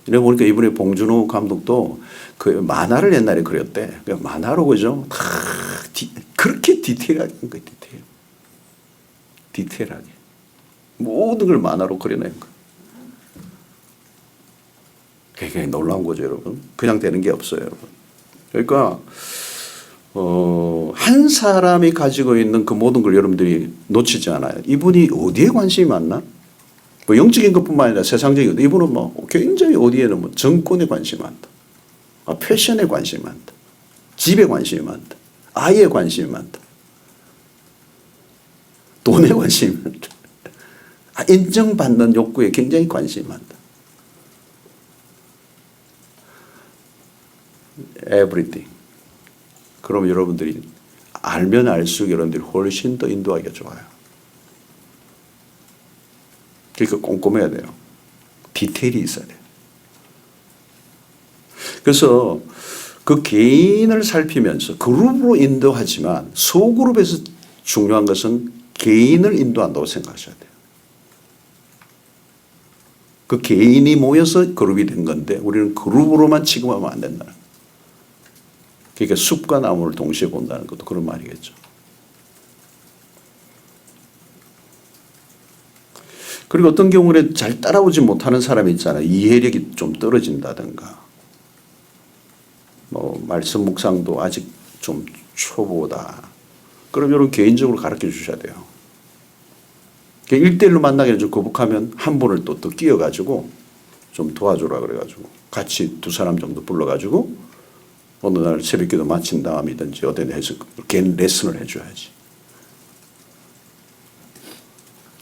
내가 보니까 이번에 봉준호 감독도 그 만화를 옛날에 그렸대. 만화로 그죠? 그렇게 디테일하게 한 거예요, 디테일하게. 모든 걸 만화로 그려낸 거예요. 굉장히 놀라운 거죠, 여러분. 그냥 되는 게 없어요, 여러분. 그러니까, 한 사람이 가지고 있는 그 모든 걸 여러분들이 놓치지 않아요. 이분이 어디에 관심이 많나? 뭐 영적인 것뿐만 아니라 세상적인 것. 이분은 뭐 굉장히 어디에는 뭐 정권에 관심이 많다. 패션에 관심이 많다. 집에 관심이 많다. 아이에 관심이 많다. 돈에 관심이 많다. 인정받는 욕구에 굉장히 관심이 많다. Everything. 그럼 여러분들이 알면 알수록 여러분들이 훨씬 더 인도하기가 좋아요. 그러니까 꼼꼼해야 돼요. 디테일이 있어야 돼요. 그래서 그 개인을 살피면서 그룹으로 인도하지만 소그룹에서 중요한 것은 개인을 인도한다고 생각하셔야 돼요. 그 개인이 모여서 그룹이 된 건데 우리는 그룹으로만 취급하면 안 된다는 거예요. 그러니까 숲과 나무를 동시에 본다는 것도 그런 말이겠죠. 그리고 어떤 경우는 잘 따라오지 못하는 사람이 있잖아요. 이해력이 좀 떨어진다든가. 뭐 말씀 묵상도 아직 좀 초보다. 그럼 여러분 개인적으로 가르쳐 주셔야 돼요. 1대1로 만나기는 좀 거북하면 한 분을 또 끼워가지고 좀 도와주라 그래가지고 같이 2사람 정도 불러가지고 어느 날 새벽기도 마친 다음이든지 어디 해서 개인 레슨을 해줘야지.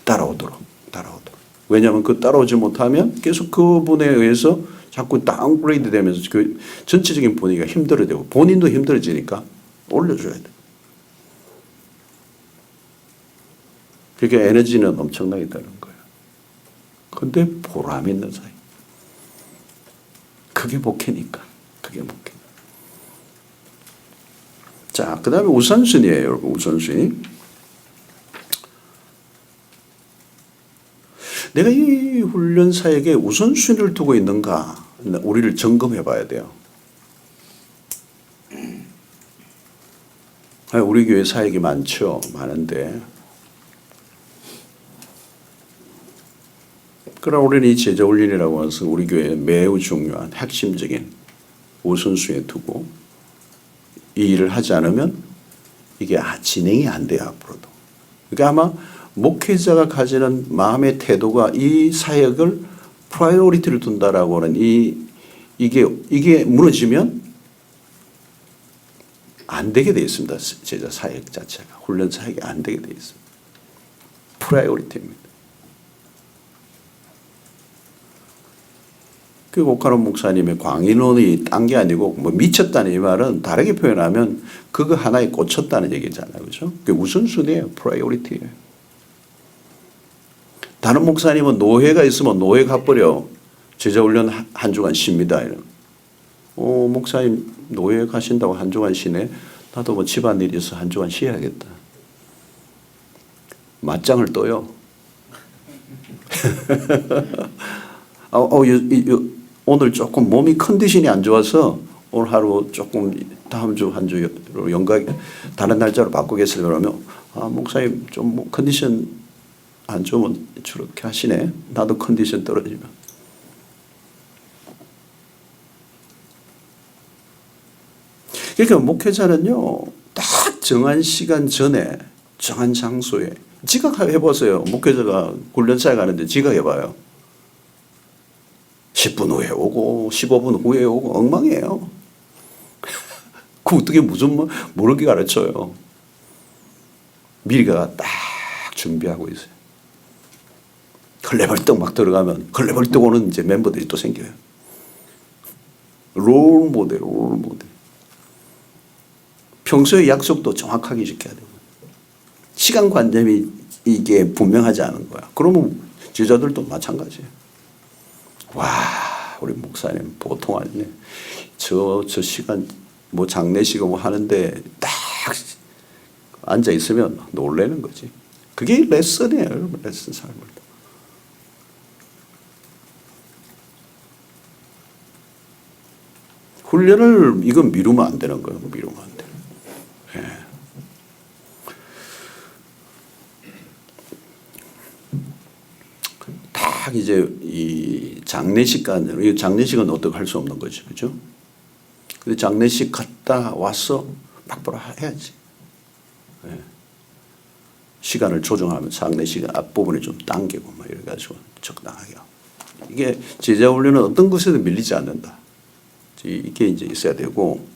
따라오도록. 왜냐하면 그 따라오지 못하면 계속 그분에 의해서 자꾸 다운그레이드 되면서 그 전체적인 분위기가 힘들어지고 본인도 힘들어지니까 올려줘야 돼. 그러니까 에너지는 엄청나게 드는 거예요. 근데 보람 있는 사이. 그게 목회니까. 그게 목회. 자, 그 다음에 우선순위예요, 여러분. 우선순위. 내가 이 훈련 사역에 우선순위를 두고 있는가, 우리를 점검해 봐야 돼요. 우리 교회 사역이 많죠. 많은데. 그러나 우리는 이 제자 훈련이라고 해서 우리 교회에 매우 중요한 핵심적인 우선순위에 두고 이 일을 하지 않으면 이게 진행이 안 돼요, 앞으로도. 그러니까 아마 목회자가 가지는 마음의 태도가 이 사역을 프라이오리티를 둔다라고 하는 이게 무너지면 안 되게 되어 있습니다. 제자 사역 자체가. 훈련 사역이 안 되게 되어 있습니다. 프라이오리티입니다. 그 오카론 목사님의 광인론이 딴 게 아니고 뭐 미쳤다는 이 말은 다르게 표현하면 그거 하나에 꽂혔다는 얘기잖아요. 그죠? 그게 우선순위예요. 프라이오리티예요. 다른 목사님은 노회가 있으면 노회 가버려. 제자훈련 한 주간 쉽니다. 목사님 노회 가신다고 한 주간 쉬네. 나도 뭐 집안일이 있어 한 주간 쉬어야겠다. 맞짱을 떠요. 오늘 조금 몸이 컨디션이 안 좋아서 오늘 하루 조금 다음 주 한 주로 다른 날짜로 바꾸겠어요. 그러면 목사님 좀 컨디션 안 좋으면 저렇게 하시네. 나도 컨디션 떨어지면. 그러니까 목회자는요, 딱 정한 시간 전에 정한 장소에 지각해보세요. 목회자가 훈련사에 가는데 지각해봐요. 10분 후에 오고 15분 후에 오고 엉망이에요. 그 어떻게 무슨 모르게 가르쳐요. 미리가 딱 준비하고 있어요. 걸레벌떡 막 들어가면 걸레벌떡 오는 이제 멤버들이 또 생겨요. 롤 모델. 평소에 약속도 정확하게 지켜야 돼요. 시간 관념이 이게 분명하지 않은 거야. 그러면 제자들도 마찬가지예요. 와, 우리 목사님 보통 아니네. 저 시간 뭐 장례식 뭐 하는데 딱 앉아 있으면 놀라는 거지. 그게 레슨이에요, 여러분. 레슨 삶을. 훈련을 이건 미루면 안 되는 거예요. 미루면 안 돼요. 예. 딱 이제 이 장례식간, 이 장례식은 어떻게 할 수 없는 거죠, 그렇죠? 근데 장례식 갔다 와서 바로 해야지. 예. 시간을 조정하면 장례식 앞부분에 좀 당기고 막 이래가지고 적당하게. 이게 제자 훈련은 어떤 것에도 밀리지 않는다. 이게 이제 있어야 되고,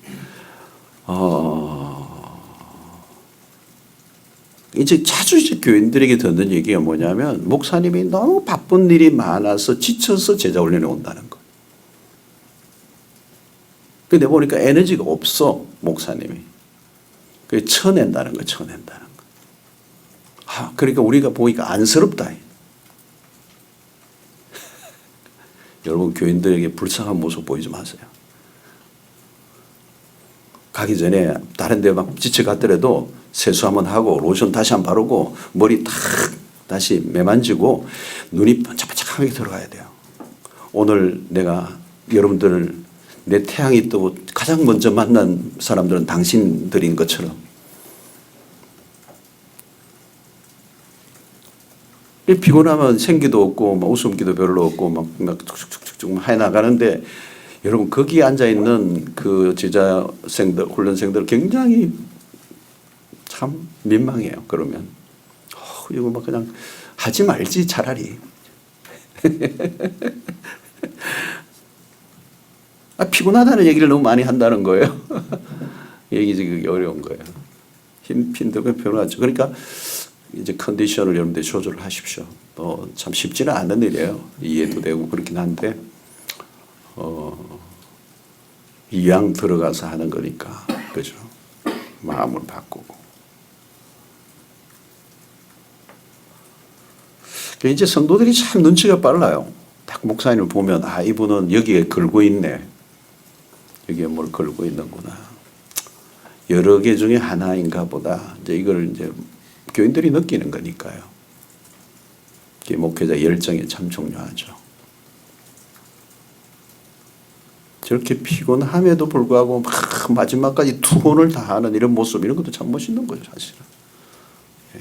이제 자주 이제 교인들에게 듣는 얘기가 뭐냐면, 목사님이 너무 바쁜 일이 많아서 지쳐서 제자 훈련에 온다는 거. 근데 보니까 에너지가 없어, 목사님이. 그게 쳐낸다는 거, 쳐낸다는 거. 그러니까 우리가 보니까 안쓰럽다. 여러분, 교인들에게 불쌍한 모습 보이지 마세요. 가기 전에 다른 데 막 지쳐갔더라도 세수 한번 하고 로션 다시 한번 바르고 머리 탁 다시 매만지고 눈이 반짝반짝하게 들어가야 돼요. 오늘 내가 여러분들을 내 태양이 뜨고 가장 먼저 만난 사람들은 당신들인 것처럼 피곤하면 생기도 없고 막 웃음기도 별로 없고 막 쭉쭉쭉쭉 해나가는데 여러분 거기 앉아있는 그 제자생들 훈련생들 굉장히 참 민망해요. 그러면 이거 막 그냥 하지 말지 차라리. 피곤하다는 얘기를 너무 많이 한다는 거예요. 얘기지 그게 어려운 거예요. 힘들고 피곤하죠. 그러니까 이제 컨디션을 여러분들 조절을 하십시오. 참 쉽지는 않은 일이에요. 이해도 되고 그렇긴 한데 이왕 들어가서 하는 거니까 그죠? 마음을 바꾸고. 이제 성도들이 참 눈치가 빨라요. 딱 목사님을 보면 이분은 여기에 걸고 있네. 여기에 뭘 걸고 있는구나. 여러 개 중에 하나인가 보다. 이제 이걸 이제 교인들이 느끼는 거니까요. 목회자 열정이 참 중요하죠. 저렇게 피곤함에도 불구하고 막 마지막까지 투혼을 다하는 이런 모습, 이런 것도 참 멋있는 거죠, 사실은. 예.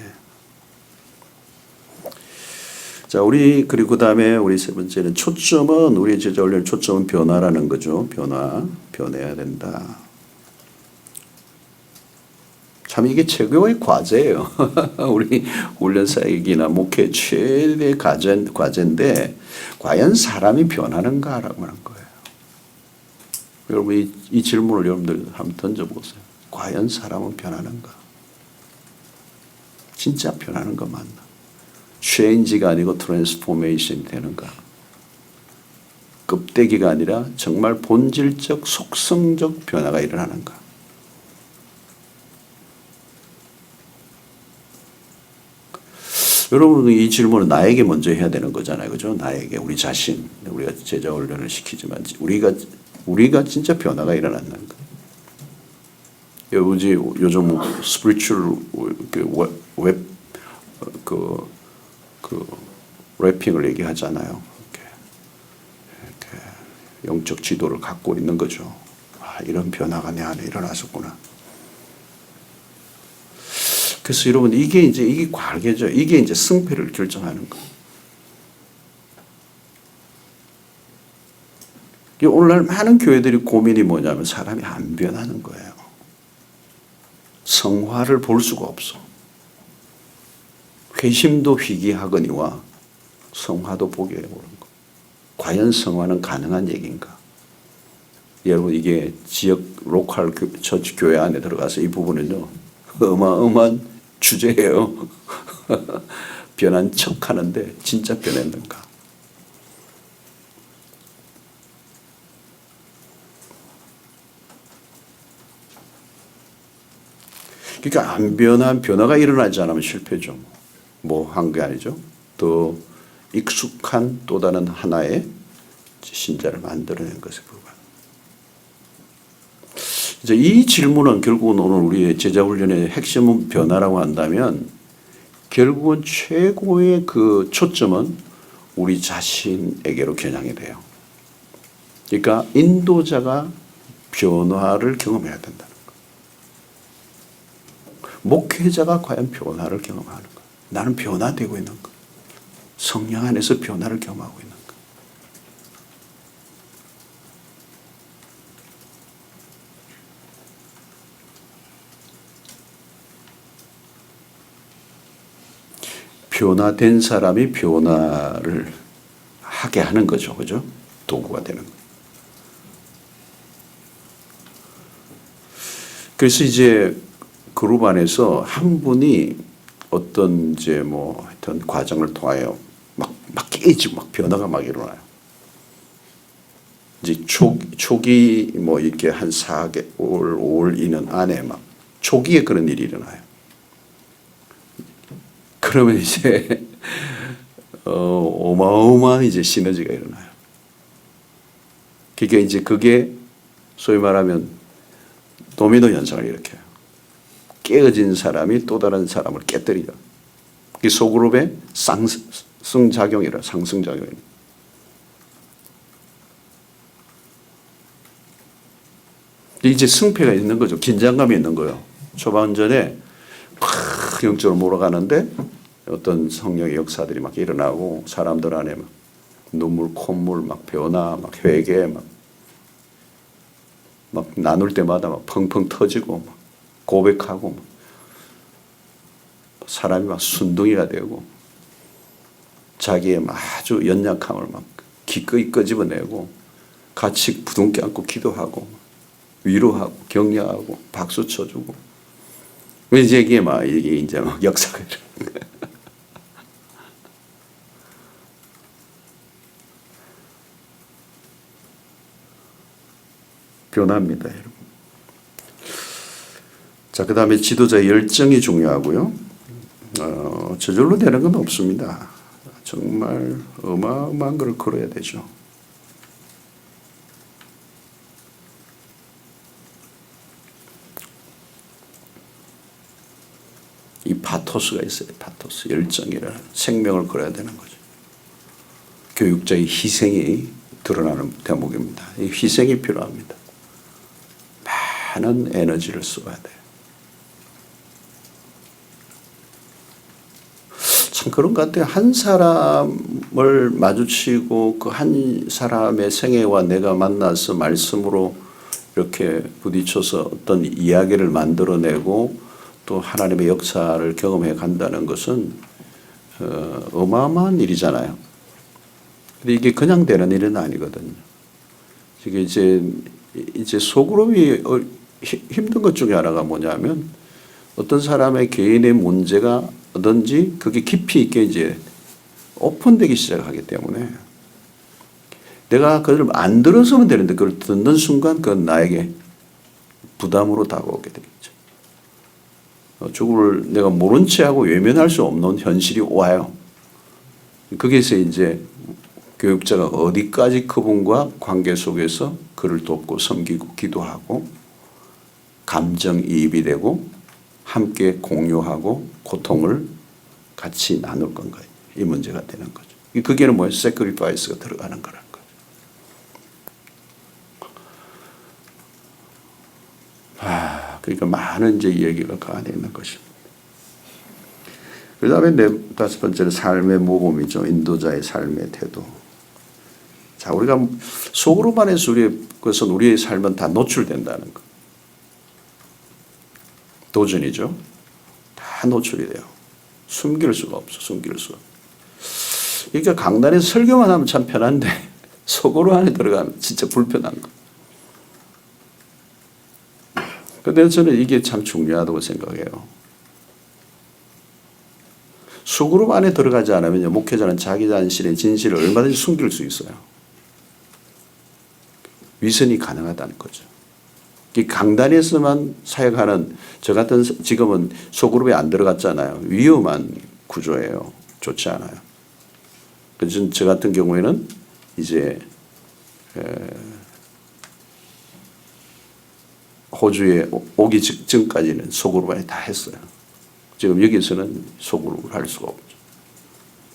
자, 그리고 그 다음에 우리 세 번째는 초점은, 우리 제자 훈련 초점은 변화라는 거죠. 변해야 된다. 참 이게 최고의 과제예요. 우리 훈련사역이나 목회 최대 과제인데, 과연 사람이 변하는가라고 하는 거예요. 여러분, 이 질문을 여러분들 한번 던져보세요. 과연 사람은 변하는가? 진짜 변하는 거 맞나? 체인지가 아니고 트랜스포메이션이 되는가? 껍데기가 아니라 정말 본질적 속성적 변화가 일어나는가? 여러분, 이 질문은 나에게 먼저 해야 되는 거잖아요. 그죠? 나에게, 우리 자신. 우리가 제자 훈련을 시키지만 우리가 진짜 변화가 일어났는가? 요즘 스피리추얼 래핑을 얘기하잖아요. 이렇게 영적 지도를 갖고 있는 거죠. 이런 변화가 내 안에 일어났었구나. 그래서 여러분, 이게 관계죠. 이게 이제 승패를 결정하는 거. 오늘날 많은 교회들이 고민이 뭐냐면 사람이 안 변하는 거예요. 성화를 볼 수가 없어. 회심도 희귀하거니와 성화도 보게 오는 거. 과연 성화는 가능한 얘기인가? 여러분, 이게 지역 로컬 처치 교회 안에 들어가서 이 부분은요, 어마어마한 주제예요. 변한 척 하는데 진짜 변했는가? 그러니까 안 변화가 일어나지 않으면 실패죠. 뭐 한 게 아니죠. 더 익숙한 또 다른 하나의 신자를 만들어낸 것에 불과합니다. 이제 이 질문은 결국은 오늘 우리의 제자훈련의 핵심은 변화라고 한다면 결국은 최고의 그 초점은 우리 자신에게로 겨냥이 돼요. 그러니까 인도자가 변화를 경험해야 된다는 거예요. 목회자가 과연 변화를 경험하는 거예요. 나는 변화되고 있는 거예요. 성령 안에서 변화를 경험하고 있는 거예요. 변화된 사람이 변화를 하게 하는 거죠. 그죠? 도구가 되는 거예요. 그래서 이제 그룹 안에서 한 분이 어떤 이제 뭐 하여튼 과정을 통하여 막 깨지고 막 변화가 막 일어나요. 이제 초기 뭐 이렇게 한 4개월, 5월 이는 안에 막 초기에 그런 일이 일어나요. 그러면 이제 어마어마한 이제 시너지가 일어나요. 그게 이제 소위 말하면 도미노 현상을 일으켜요. 깨어진 사람이 또 다른 사람을 깨뜨리죠. 그 소그룹의 상승작용이라 상승작용이에요. 이제 승패가 있는 거죠. 긴장감이 있는 거예요. 초반전에 막 영적으로 몰아가는데 어떤 성령의 역사들이 막 일어나고 사람들 안에 막 눈물, 콧물, 막 변화, 막 회개, 막 나눌 때마다 막 펑펑 터지고 막 고백하고 막 사람이 막 순둥이가 되고 자기의 아주 연약함을 막 기꺼이 끄집어내고 같이 부둥켜 안고 기도하고 위로하고 격려하고 박수 쳐주고 이제 이게 이제 막 역사가 일어나는 거예요. 변화입니다, 여러분. 자, 그 다음에 지도자의 열정이 중요하고요. 저절로 되는 건 없습니다. 정말 어마어마한 걸 걸어야 되죠. 이 파토스가 있어요. 파토스, 열정이라는 생명을 걸어야 되는 거죠. 교육자의 희생이 드러나는 대목입니다. 이 희생이 필요합니다. 많은 에너지를 써야 돼요. 참 그런 것 같아요. 한 사람을 마주치고 그 한 사람의 생애와 내가 만나서 말씀으로 이렇게 부딪혀서 어떤 이야기를 만들어내고 또 하나님의 역사를 경험해 간다는 것은 어마어마한 일이잖아요. 근데 이게 그냥 되는 일은 아니거든요. 이게 이제 소그룹이 힘든 것 중에 하나가 뭐냐면 어떤 사람의 개인의 문제가 어떤지 그게 깊이 있게 이제 오픈되기 시작하기 때문에 내가 그걸 안 들어서면 되는데 그걸 듣는 순간 그건 나에게 부담으로 다가오게 되겠죠. 죽음을 내가 모른 채 하고 외면할 수 없는 현실이 와요. 거기에서 이제 교육자가 어디까지 그분과 관계 속에서 그를 돕고 섬기고 기도하고 감정이입이 되고 함께 공유하고 고통을 같이 나눌 건가요? 이 문제가 되는 거죠. 그게는 뭐예요? sacrifice가 들어가는 거라는 거죠. 그러니까 많은 이제 얘기가 그 안에 있는 것입니다. 그 다음에 다섯 번째는 삶의 모범이죠. 인도자의 삶의 태도. 자, 우리가 속으로만 해서 그것은 우리의 삶은 다 노출된다는 거. 도전이죠. 다 노출이 돼요. 숨길 수가 없어. 숨길 수. 그러니까 강단에서 설교만 하면 참 편한데 속으로 안에 들어가면 진짜 불편한 거. 그런데 저는 이게 참 중요하다고 생각해요. 속으로 안에 들어가지 않으면 목회자는 자기 자신의 진실을 얼마든지 숨길 수 있어요. 위선이 가능하다는 거죠. 강단에서만 사역하는 저 같은 직업은 소그룹에 안 들어갔잖아요. 위험한 구조예요. 좋지 않아요. 그래서 저 같은 경우에는 이제 호주에 오기 직전까지는 소그룹 다 했어요. 지금 여기서는 소그룹을 할 수가 없죠.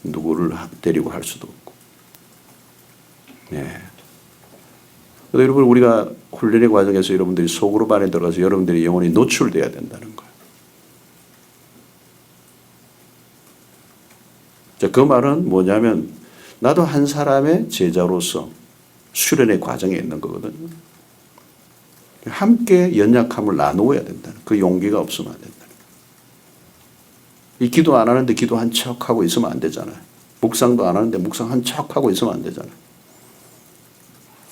누구를 데리고 할 수도 없고. 네. 여러분 우리가 훈련의 과정에서 여러분들이 소그룹 안에 들어가서 여러분들이 영혼이 노출돼야 된다는 거예요. 자, 그 말은 뭐냐면 나도 한 사람의 제자로서 수련의 과정에 있는 거거든요. 함께 연약함을 나누어야 된다는 그 용기가 없으면 안 된다는 거예요. 이 기도 안 하는데 기도한 척하고 있으면 안 되잖아요. 묵상도 안 하는데 묵상한 척하고 있으면 안 되잖아요.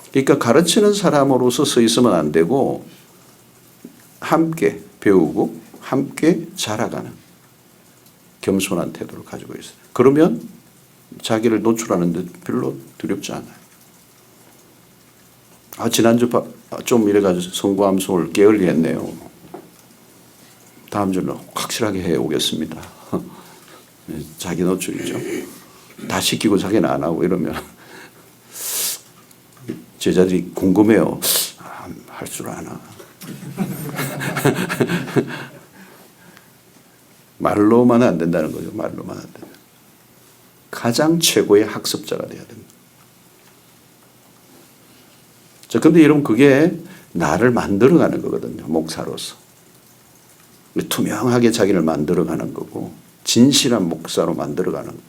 그러니까 가르치는 사람으로서 서 있으면 안 되고 함께 배우고 함께 자라가는 겸손한 태도를 가지고 있어요. 그러면 자기를 노출하는데 별로 두렵지 않아요. 지난주 좀 이래가지고 성구함송을 게을리했네요. 다음 주는 확실하게 해오겠습니다. 자기 노출이죠. 다 시키고 자기는 안 하고 이러면 제자들이 궁금해요. 할 줄 아나. 말로만 안 된다는 거죠. 말로만 안 된다. 가장 최고의 학습자가 돼야 됩니다. 자, 근데 여러분 그게 나를 만들어가는 거거든요. 목사로서. 투명하게 자기를 만들어가는 거고 진실한 목사로 만들어가는 거예요.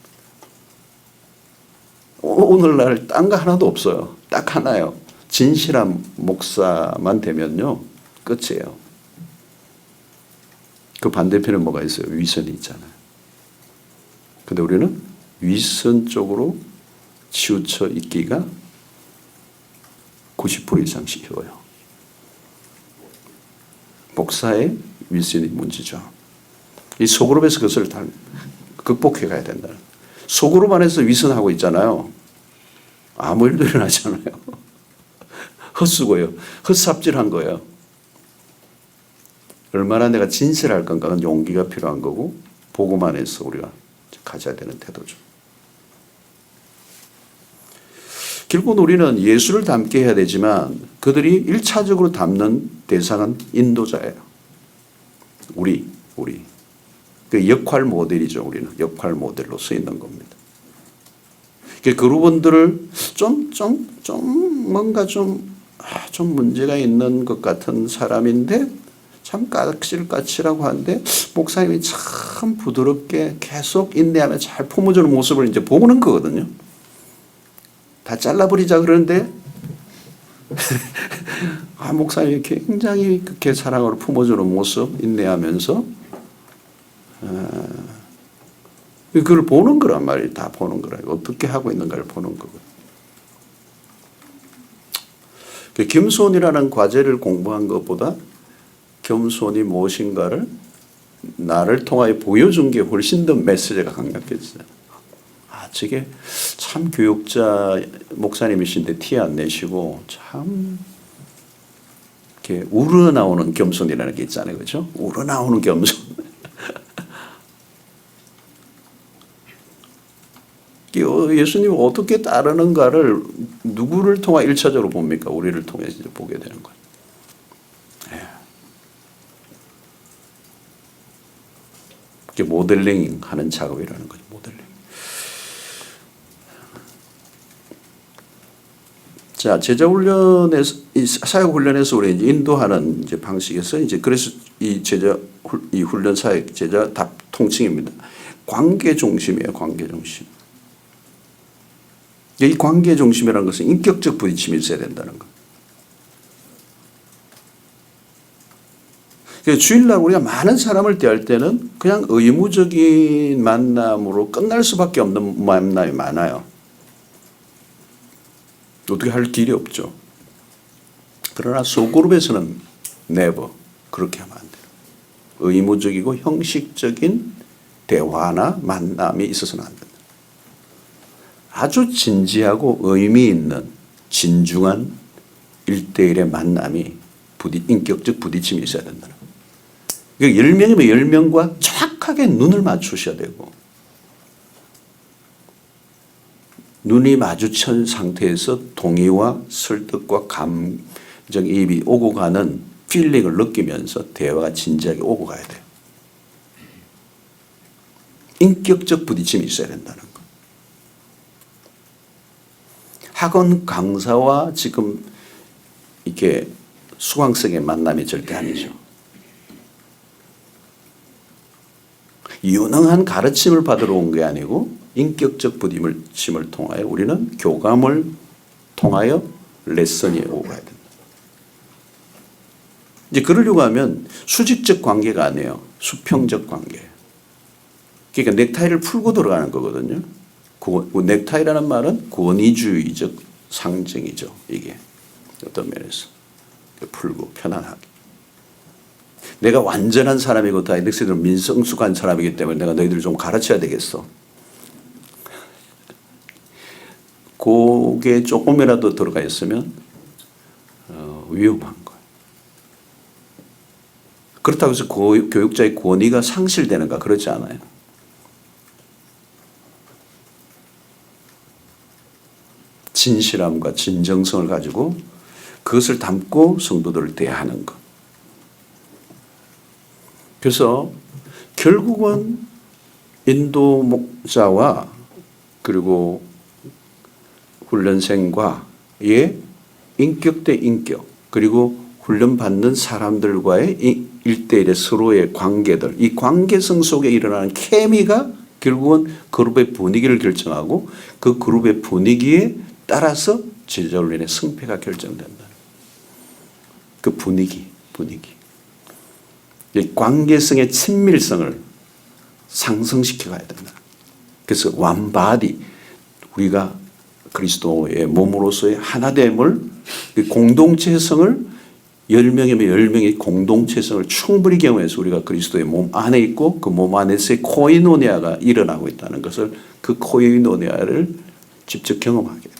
오늘날 딴 거 하나도 없어요. 딱 하나요. 진실한 목사만 되면요. 끝이에요. 그 반대편에 뭐가 있어요? 위선이 있잖아요. 근데 우리는 위선 쪽으로 치우쳐 있기가 90% 이상 쉬워요. 목사의 위선이 문제죠. 이 소그룹에서 그것을 다 극복해 가야 된다. 소그룹 안에서 위선하고 있잖아요. 아무 일도 일어나지 않아요. 헛수고요. 헛삽질한 거예요. 얼마나 내가 진실할 건가는 용기가 필요한 거고 복음 안에서 우리가 가져야 되는 태도죠. 결국은 우리는 예수를 닮게 해야 되지만 그들이 1차적으로 닮는 대상은 인도자예요. 우리. 그 역할 모델이죠. 우리는 역할 모델로 서 있는 겁니다. 그분들을 뭔가 좀 문제가 있는 것 같은 사람인데 참 까칠까칠하고 한데 목사님이 참 부드럽게 계속 인내하며 잘 품어주는 모습을 이제 보는 거거든요. 다 잘라버리자 그러는데 목사님이 굉장히 그렇게 사랑으로 품어주는 모습 인내하면서 그걸 보는 거란 말이에요. 다 보는 거라. 어떻게 하고 있는가를 보는 거거든요. 겸손이라는 과제를 공부한 것보다 겸손이 무엇인가를 나를 통하여 보여준 게 훨씬 더 메시지가 강력해지잖아요. 저게 참 교육자 목사님이신데 티 안 내시고 참 이렇게 우러나오는 겸손이라는 게 있잖아요. 그렇죠? 우러나오는 겸손. 예수님 어떻게 따르는가를 누구를 통해 1차적으로 봅니까? 우리를 통해서 보게 되는 거예요. 그게 모델링 하는 작업이라는 거죠. 모델링. 자, 제자훈련에서, 사역훈련에서 우리 이제 인도하는 이제 방식에서 그래서 이 이 훈련 사역 제자 답 통칭입니다. 관계 중심이에요. 관계 중심. 이 관계 중심이라는 것은 인격적 부딪힘이 있어야 된다는 거. 주일날 우리가 많은 사람을 대할 때는 그냥 의무적인 만남으로 끝날 수밖에 없는 만남이 많아요. 어떻게 할 길이 없죠. 그러나 소그룹에서는 never 그렇게 하면 안 돼요. 의무적이고 형식적인 대화나 만남이 있어서는 안 된다. 아주 진지하고 의미 있는 진중한 1대1의 만남이 인격적 부딪힘이 있어야 된다는 거예요. 10명이면 10명과 정확하게 눈을 맞추셔야 되고 눈이 마주친 상태에서 동의와 설득과 감정이입이 오고 가는 필링을 느끼면서 대화가 진지하게 오고 가야 돼요. 인격적 부딪힘이 있어야 된다는 거. 학원 강사와 지금 이렇게 수강생의 만남이 절대 아니죠. 유능한 가르침을 받으러 온 게 아니고 인격적 부딪힘을 통하여 우리는 교감을 통하여 레슨이 오고 가야 된다. 이제 그러려고 하면 수직적 관계가 아니에요. 수평적 관계. 그러니까 넥타이를 풀고 들어가는 거거든요. 넥타이라는 말은 권위주의적 상징이죠. 이게 어떤 면에서 풀고 편안하게. 내가 완전한 사람이고 다 넥스들은 민성숙한 사람이기 때문에 내가 너희들 좀 가르쳐야 되겠어. 그게 조금이라도 들어가 있으면 위험한 거예요. 그렇다고 해서 교육자의 권위가 상실되는가? 그렇지 않아요. 진실함과 진정성을 가지고 그것을 담고 성도들을 대하는 것. 그래서 결국은 인도 목자와 그리고 훈련생과의 인격 대 인격 그리고 훈련받는 사람들과의 1대1의 서로의 관계들 이 관계성 속에 일어나는 케미가 결국은 그룹의 분위기를 결정하고 그 그룹의 분위기에 따라서 제자훈련의 승패가 결정된다. 그 분위기. 이 관계성의 친밀성을 상승시켜 가야 된다. 그래서 완바디 우리가 그리스도의 몸으로서의 하나됨을 공동체성을 10명이면 10명의 공동체성을 충분히 경험해서 우리가 그리스도의 몸 안에 있고 그 몸 안에서의 코이노니아가 일어나고 있다는 것을 그 코이노니아를 직접 경험하게 됩니다.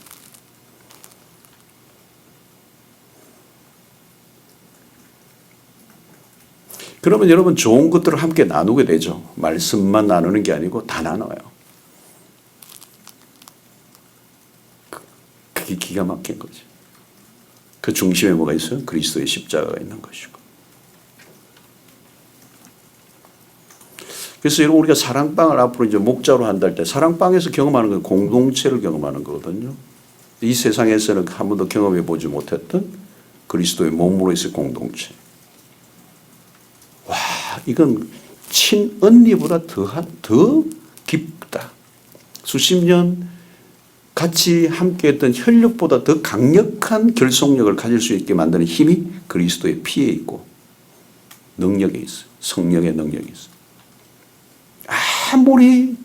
그러면 여러분 좋은 것들을 함께 나누게 되죠. 말씀만 나누는 게 아니고 다 나눠요. 그게 기가 막힌 거죠. 그 중심에 뭐가 있어요? 그리스도의 십자가가 있는 것이고. 그래서 여러분 우리가 사랑방을 앞으로 이제 목자로 한다 할 때 사랑방에서 경험하는 건 공동체를 경험하는 거거든요. 이 세상에서는 한 번도 경험해 보지 못했던 그리스도의 몸으로 있을 공동체. 와, 이건 친언니보다 더 깊다. 수십 년 같이 함께했던 혈육보다 더 강력한 결속력을 가질 수 있게 만드는 힘이 그리스도의 피에 있고 능력에 있어요. 성령의 능력이 있어요. 아무리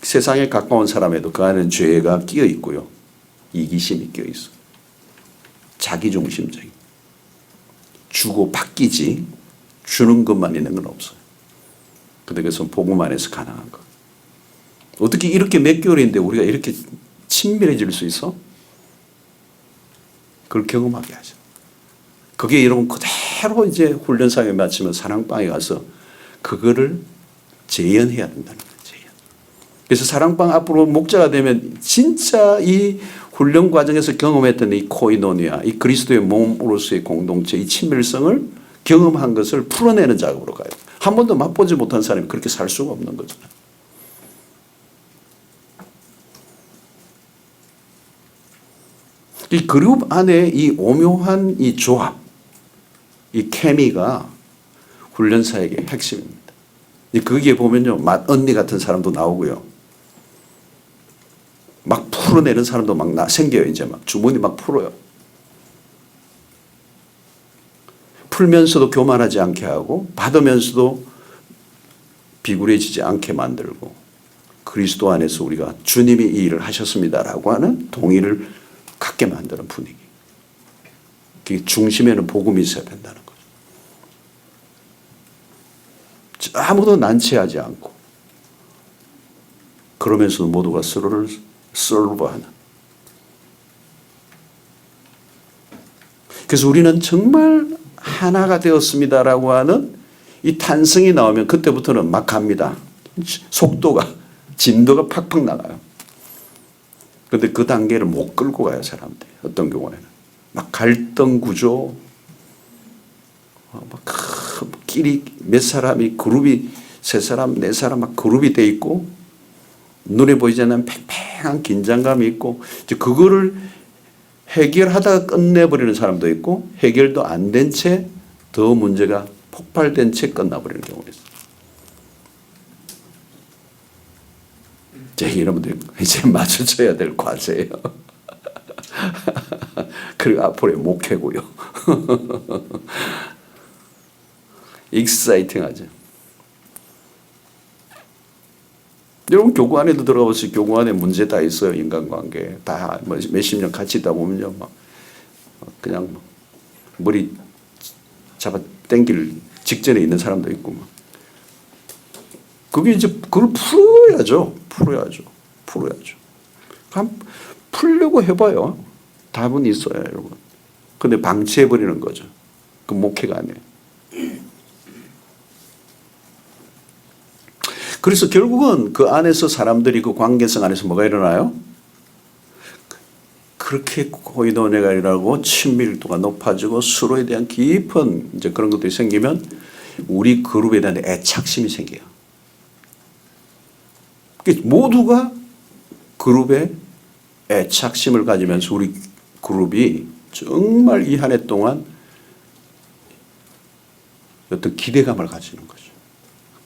세상에 가까운 사람에도 그 안에는 죄가 끼어 있고요. 이기심이 끼어 있어요. 자기중심적인. 주고 받기지 주는 것만 있는 건 없어요. 근데 그것은 복음 안에서 가능한 거. 어떻게 이렇게 몇 개월인데 우리가 이렇게 친밀해질 수 있어? 그걸 경험하게 하죠. 그게 여러분 그대로 이제 훈련상에 마치면 사랑방에 가서 그거를 재현해야 된다는 거예요. 재현. 그래서 사랑방 앞으로 목자가 되면 진짜 이 훈련 과정에서 경험했던 이 코이노니아, 이 그리스도의 몸으로서의 공동체, 이 친밀성을 경험한 것을 풀어내는 작업으로 가요. 한 번도 맛보지 못한 사람이 그렇게 살 수가 없는 거잖아요. 이 그룹 안에 이 오묘한 이 조합, 이 케미가 훈련사에게 핵심입니다. 거기에 보면요, 언니 같은 사람도 나오고요. 막 풀어내는 사람도 막 생겨요. 이제 막 주머니 막 풀어요. 풀면서도 교만하지 않게 하고 받으면서도 비굴해지지 않게 만들고 그리스도 안에서 우리가 주님이 이 일을 하셨습니다라고 하는 동의를 갖게 만드는 분위기. 그 중심에는 복음이 있어야 된다는 거죠. 아무도 난처하지 않고 그러면서도 모두가 서로를 솔브하는. 그래서 우리는 정말 하나가 되었습니다라고 하는 이 탄성이 나오면 그때부터는 막 갑니다. 속도가 진도가 팍팍 나가요. 그런데 그 단계를 못 끌고 가요, 사람들이. 어떤 경우에는 막 갈등 구조, 막 끼리 몇 사람이 그룹이 세 사람 네 사람 막 그룹이 돼 있고 눈에 보이지 않는 팽팽한 긴장감이 있고 이제 그거를 해결하다가 끝내버리는 사람도 있고 해결도 안 된 채 더 문제가 폭발된 채 끝나버리는 경우가 있어요. 제 여러분들 이제 마주쳐야 될 과제예요. 그리고 앞으로의 목회고요. 익사이팅하죠. 여러분 교구 안에도 들어가 보세요. 교구 안에 문제 다 있어요. 인간관계 다 몇십 년 같이 있다 보면요, 막 그냥 막 머리 잡아 당길 직전에 있는 사람도 있고 막. 그게 이제 그걸 풀어야죠. 풀려고 해봐요. 답은 있어요, 여러분. 근데 방치해버리는 거죠. 그 목회가 아니에요. 그래서 결국은 그 안에서 사람들이 그 관계성 안에서 뭐가 일어나요? 그렇게 코이노니아가 일어나고 친밀도가 높아지고 서로에 대한 깊은 이제 그런 것들이 생기면 우리 그룹에 대한 애착심이 생겨요. 모두가 그룹에 애착심을 가지면서 우리 그룹이 정말 이 한 해 동안 어떤 기대감을 가지는 거죠.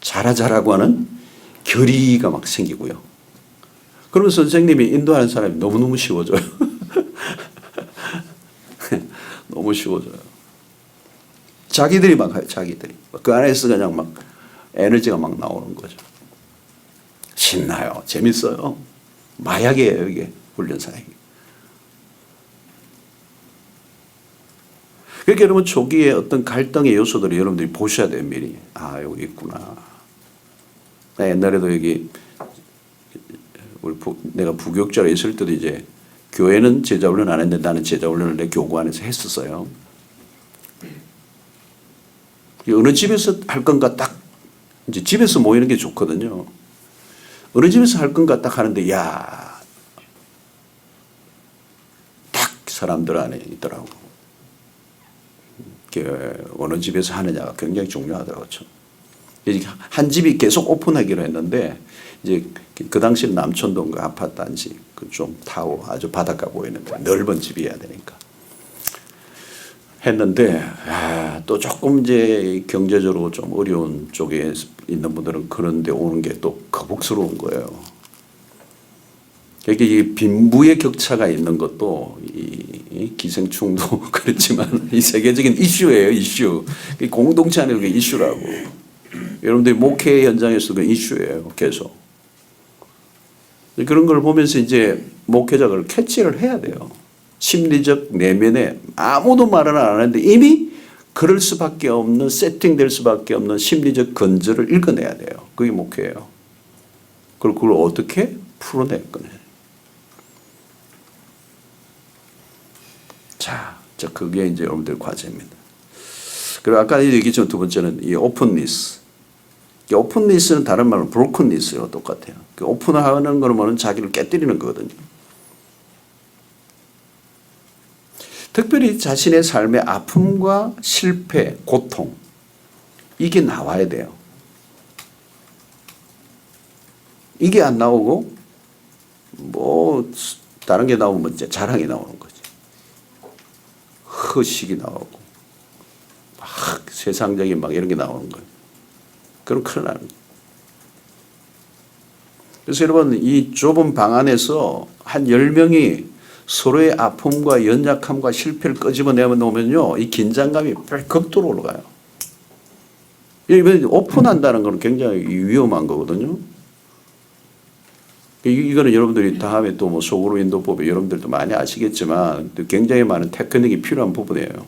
잘하자라고 하는 결의가 막 생기고요. 그러면 선생님이 인도하는 사람이 너무너무 쉬워져요. 너무 쉬워져요. 자기들이 막 해요. 자기들이. 그 안에서 그냥 막 에너지가 막 나오는 거죠. 신나요. 재밌어요. 마약이에요, 이게. 훈련사에게. 그러니까 여러분 초기에 어떤 갈등의 요소들을 여러분들이 보셔야 돼요, 미리. 아, 여기 있구나. 나 옛날에도 여기 내가 부교육자로 있을 때도 이제 교회는 제자훈련 안 했는데 나는 제자훈련을 내 교구 안에서 했었어요. 어느 집에서 할 건가 딱 이제 집에서 모이는 게 좋거든요. 어느 집에서 할 건가 딱 하는데 야, 딱 사람들 안에 있더라고. 어느 집에서 하느냐가 굉장히 중요하더라고요. 한 집이 계속 오픈하기로 했는데 이제 그 당시 남촌동 그 아파트 단지 그 좀 타워 아주 바닷가 보이는 넓은 집이어야 되니까 했는데 또 조금 이제 경제적으로 좀 어려운 쪽에 있는 분들은 그런데 오는 게 또 거북스러운 거예요. 그러니까 이 빈부의 격차가 있는 것도 이 기생충도 그렇지만 이 세계적인 이슈예요, 이슈. 공동체 안에 그게 이슈라고. 여러분들이 목회 현장에서도 그 이슈예요, 계속. 그런 걸 보면서 이제 목회자가 캐치를 해야 돼요. 심리적 내면에 아무도 말을 안 하는데 이미 그럴 수밖에 없는, 세팅될 수밖에 없는 심리적 건조를 읽어내야 돼요. 그게 목회예요. 그리고 그걸 어떻게 풀어낼 거냐. 자, 그게 이제 여러분들 과제입니다. 그리고 아까 얘기했지만 두 번째는 이 오픈니스. 이 오픈니스는 다른 말로 브로큰니스와 똑같아요. 그 오픈하는 거는 자기를 깨뜨리는 거거든요. 특별히 자신의 삶의 아픔과 실패, 고통 이게 나와야 돼요. 이게 안 나오고 뭐 다른 게 나오면 이제 자랑이 나오는 거지. 허식이 나오고 막 세상적인 막 이런 게 나오는 거예요. 그럼 큰일 나는 거예요. 그래서 여러분 이 좁은 방 안에서 한 10명이 서로의 아픔과 연약함과 실패를 끄집어내면 놓으면요, 이 긴장감이 극도로 올라가요. 이번 오픈한다는 건 굉장히 위험한 거거든요. 이거는 여러분들이 다음에 또 뭐 속으로 인도법에 여러분들도 많이 아시겠지만 굉장히 많은 테크닉이 필요한 부분이에요.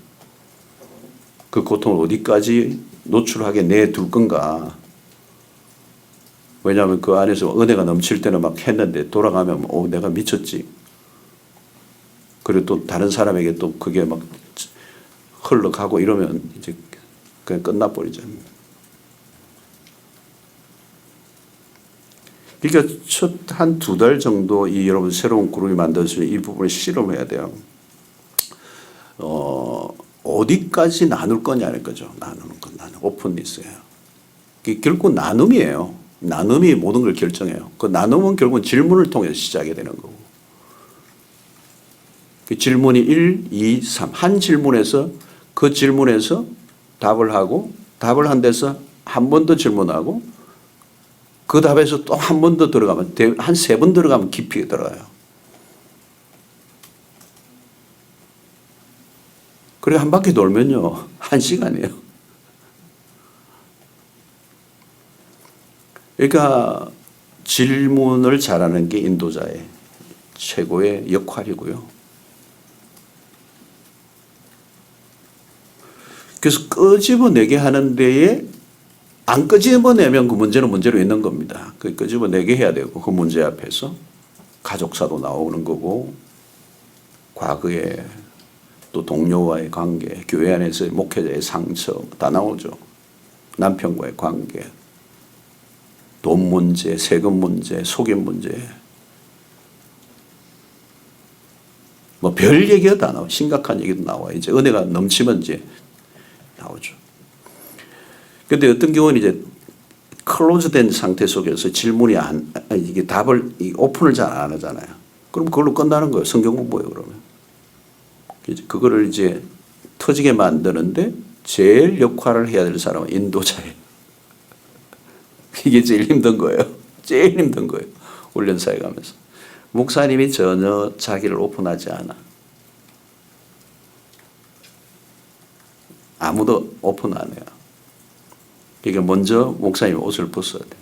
그 고통을 어디까지 노출하게 내둘 건가. 왜냐하면 그 안에서 은혜가 넘칠 때는 막 했는데 돌아가면 내가 미쳤지. 그리고 또 다른 사람에게 또 그게 막 흘러가고 이러면 이제 그냥 끝나버리죠. 그러니까 첫 한 2달 정도 이 여러분 새로운 그룹이 만들어서 이 부분을 실험해야 돼요. 어디까지 나눌 거냐는 거죠. 나누는 건 오픈니스예요. 결국 나눔이에요. 나눔이 모든 걸 결정해요. 그 나눔은 결국은 질문을 통해서 시작이 되는 거고. 그 질문이 1, 2, 3. 한 질문에서 그 질문에서 답을 하고 답을 한 데서 한 번 더 질문하고 그 답에서 또 한 번 더 들어가면 한 3번 들어가면 깊이 들어가요. 그리고 한 바퀴 돌면요. 1시간이에요. 그러니까 질문을 잘하는 게 인도자의 최고의 역할이고요. 그래서 끄집어내게 하는 데에 안 끄집어내면 그 문제는 문제로 있는 겁니다. 그 끄집어내게 해야 되고 그 문제 앞에서 가족사도 나오는 거고 과거에 또 동료와의 관계, 교회 안에서의 목회자의 상처 다 나오죠. 남편과의 관계, 돈 문제, 세금 문제, 속임 문제 뭐 별 얘기가 다 나와요. 심각한 얘기도 나와요. 이제 은혜가 넘치면 이제 나오죠. 근데 어떤 경우는 이제 클로즈된 상태 속에서 질문이 이게 답을 오픈을 잘 안 하잖아요. 그럼 그걸로 끝나는 거예요. 성경 공부예요, 그러면. 그거를 이제 터지게 만드는데 제일 역할을 해야 될 사람은 인도자예요. 이게 제일 힘든 거예요. 제일 힘든 거예요. 훈련사에 가면서. 목사님이 전혀 자기를 오픈하지 않아. 아무도 오픈 안 해요. 그러니까 먼저 목사님 옷을 벗어야 돼.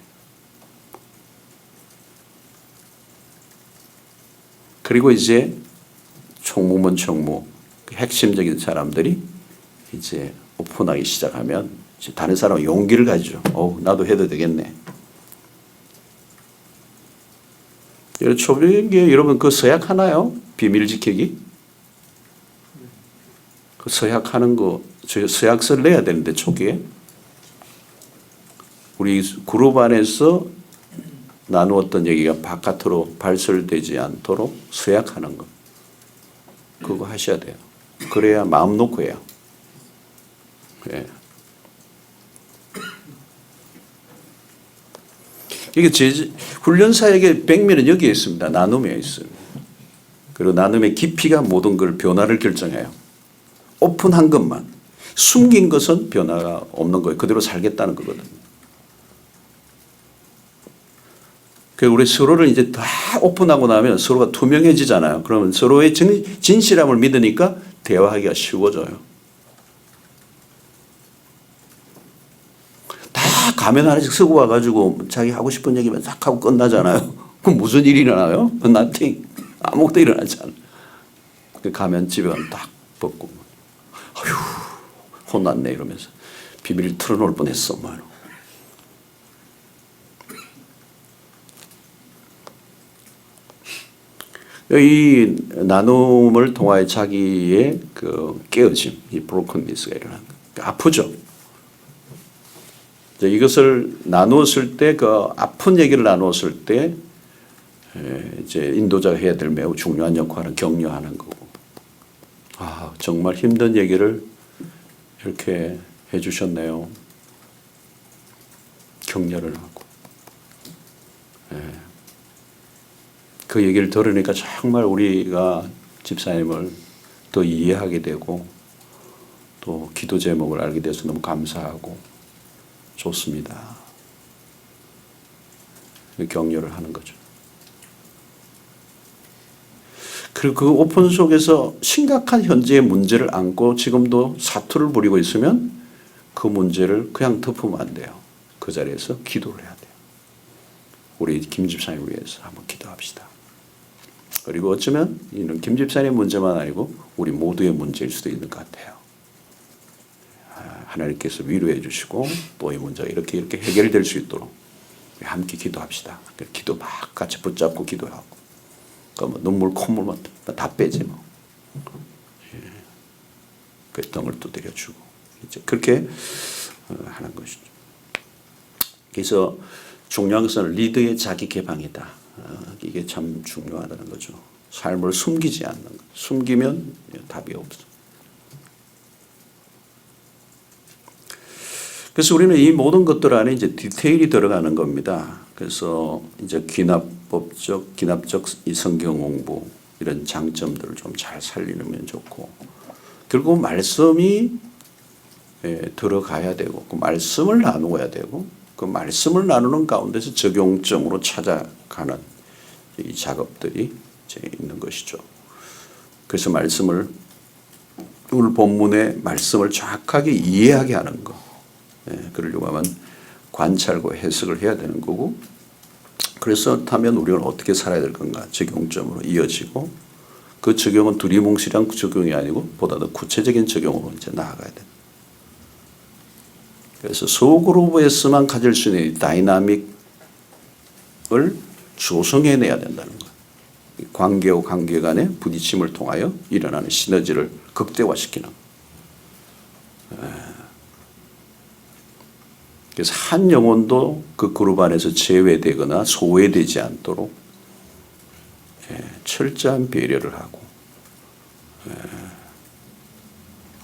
그리고 이제 총무면 총무, 핵심적인 사람들이 이제 오픈하기 시작하면 이제 다른 사람은 용기를 가지죠. 나도 해도 되겠네. 초기에 여러분 그 서약 하나요? 비밀 지키기? 그 서약하는 거, 저 서약서를 내야 되는데 초기에. 우리 그룹 안에서 나누었던 얘기가 바깥으로 발설되지 않도록 서약하는 거. 그거 하셔야 돼요. 그래야 마음 놓고 해요. 예. 이게 훈련사에게 백미는 여기에 있습니다. 나눔에 있어요. 그리고 나눔의 깊이가 모든 걸 변화를 결정해요. 오픈한 것만. 숨긴 것은 변화가 없는 거예요. 그대로 살겠다는 거거든요. 그래서 우리 서로를 이제 다 오픈하고 나면 서로가 투명해지잖아요. 그러면 서로의 진실함을 믿으니까 대화하기가 쉬워져요. 다 가면 하나씩 쓰고 와가지고 자기 하고 싶은 얘기만 싹 하고 끝나잖아요. 그럼 무슨 일이 일어나요? nothing. 아무것도 일어나지 않아요. 가면 집에 가면 딱 벗고 아휴 혼났네 이러면서 비밀을 털어놓을 뻔했어. 이 나눔을 통하여 자기의 그 깨어짐, 이 브로큰니스가 일어난 거예요. 아프죠. 이것을 나누었을 때, 그 아픈 얘기를 나누었을 때, 이제 인도자가 해야 될 매우 중요한 역할은 격려하는 거고. 아, 정말 힘든 얘기를 이렇게 해주셨네요. 격려를 하고. 그 얘기를 들으니까 정말 우리가 집사님을 더 이해하게 되고 또 기도 제목을 알게 돼서 너무 감사하고 좋습니다. 격려를 하는 거죠. 그리고 그 오픈 속에서 심각한 현재의 문제를 안고 지금도 사투를 부리고 있으면 그 문제를 그냥 덮으면 안 돼요. 그 자리에서 기도를 해야 돼요. 우리 김 집사님 위해서 한번 기도합시다. 그리고 어쩌면 이는 김 집사님의 문제만 아니고 우리 모두의 문제일 수도 있는 것 같아요. 하나님께서 위로해 주시고 또 이 문제가 이렇게 해결될 수 있도록 함께 기도합시다. 기도 막 같이 붙잡고 기도하고 그러면 눈물 콧물만 다 빼지 뭐. 그 등을 두드려주고 이제 그렇게 하는 것이죠. 그래서 중요한 것은 리더의 자기 개방이다. 이게 참 중요하다는 거죠. 삶을 숨기지 않는 것. 숨기면 답이 없어. 그래서 우리는 이 모든 것들 안에 이제 디테일이 들어가는 겁니다. 그래서 이제 기납적 이 성경 공부 이런 장점들을 좀 잘 살리면 좋고, 결국 말씀이 들어가야 되고, 그 말씀을 나누어야 되고, 그 말씀을 나누는 가운데서 적용점으로 찾아가는 이 작업들이 이제 있는 것이죠. 그래서 말씀을 오늘 본문의 말씀을 정확하게 이해하게 하는 거. 그러려고 하면 관찰과 해석을 해야 되는 거고, 그래서 타면 우리는 어떻게 살아야 될 건가 적용점으로 이어지고, 그 적용은 두리뭉실한 적용이 아니고 보다 더 구체적인 적용으로 이제 나아가야 됩니다. 그래서 소그룹에서만 가질 수 있는 다이나믹을 조성해내야 된다는 거예요. 관계와 관계 간의 부딪힘을 통하여 일어나는 시너지를 극대화시키는. 그래서 한 영혼도 그 그룹 안에서 제외되거나 소외되지 않도록 철저한 배려를 하고,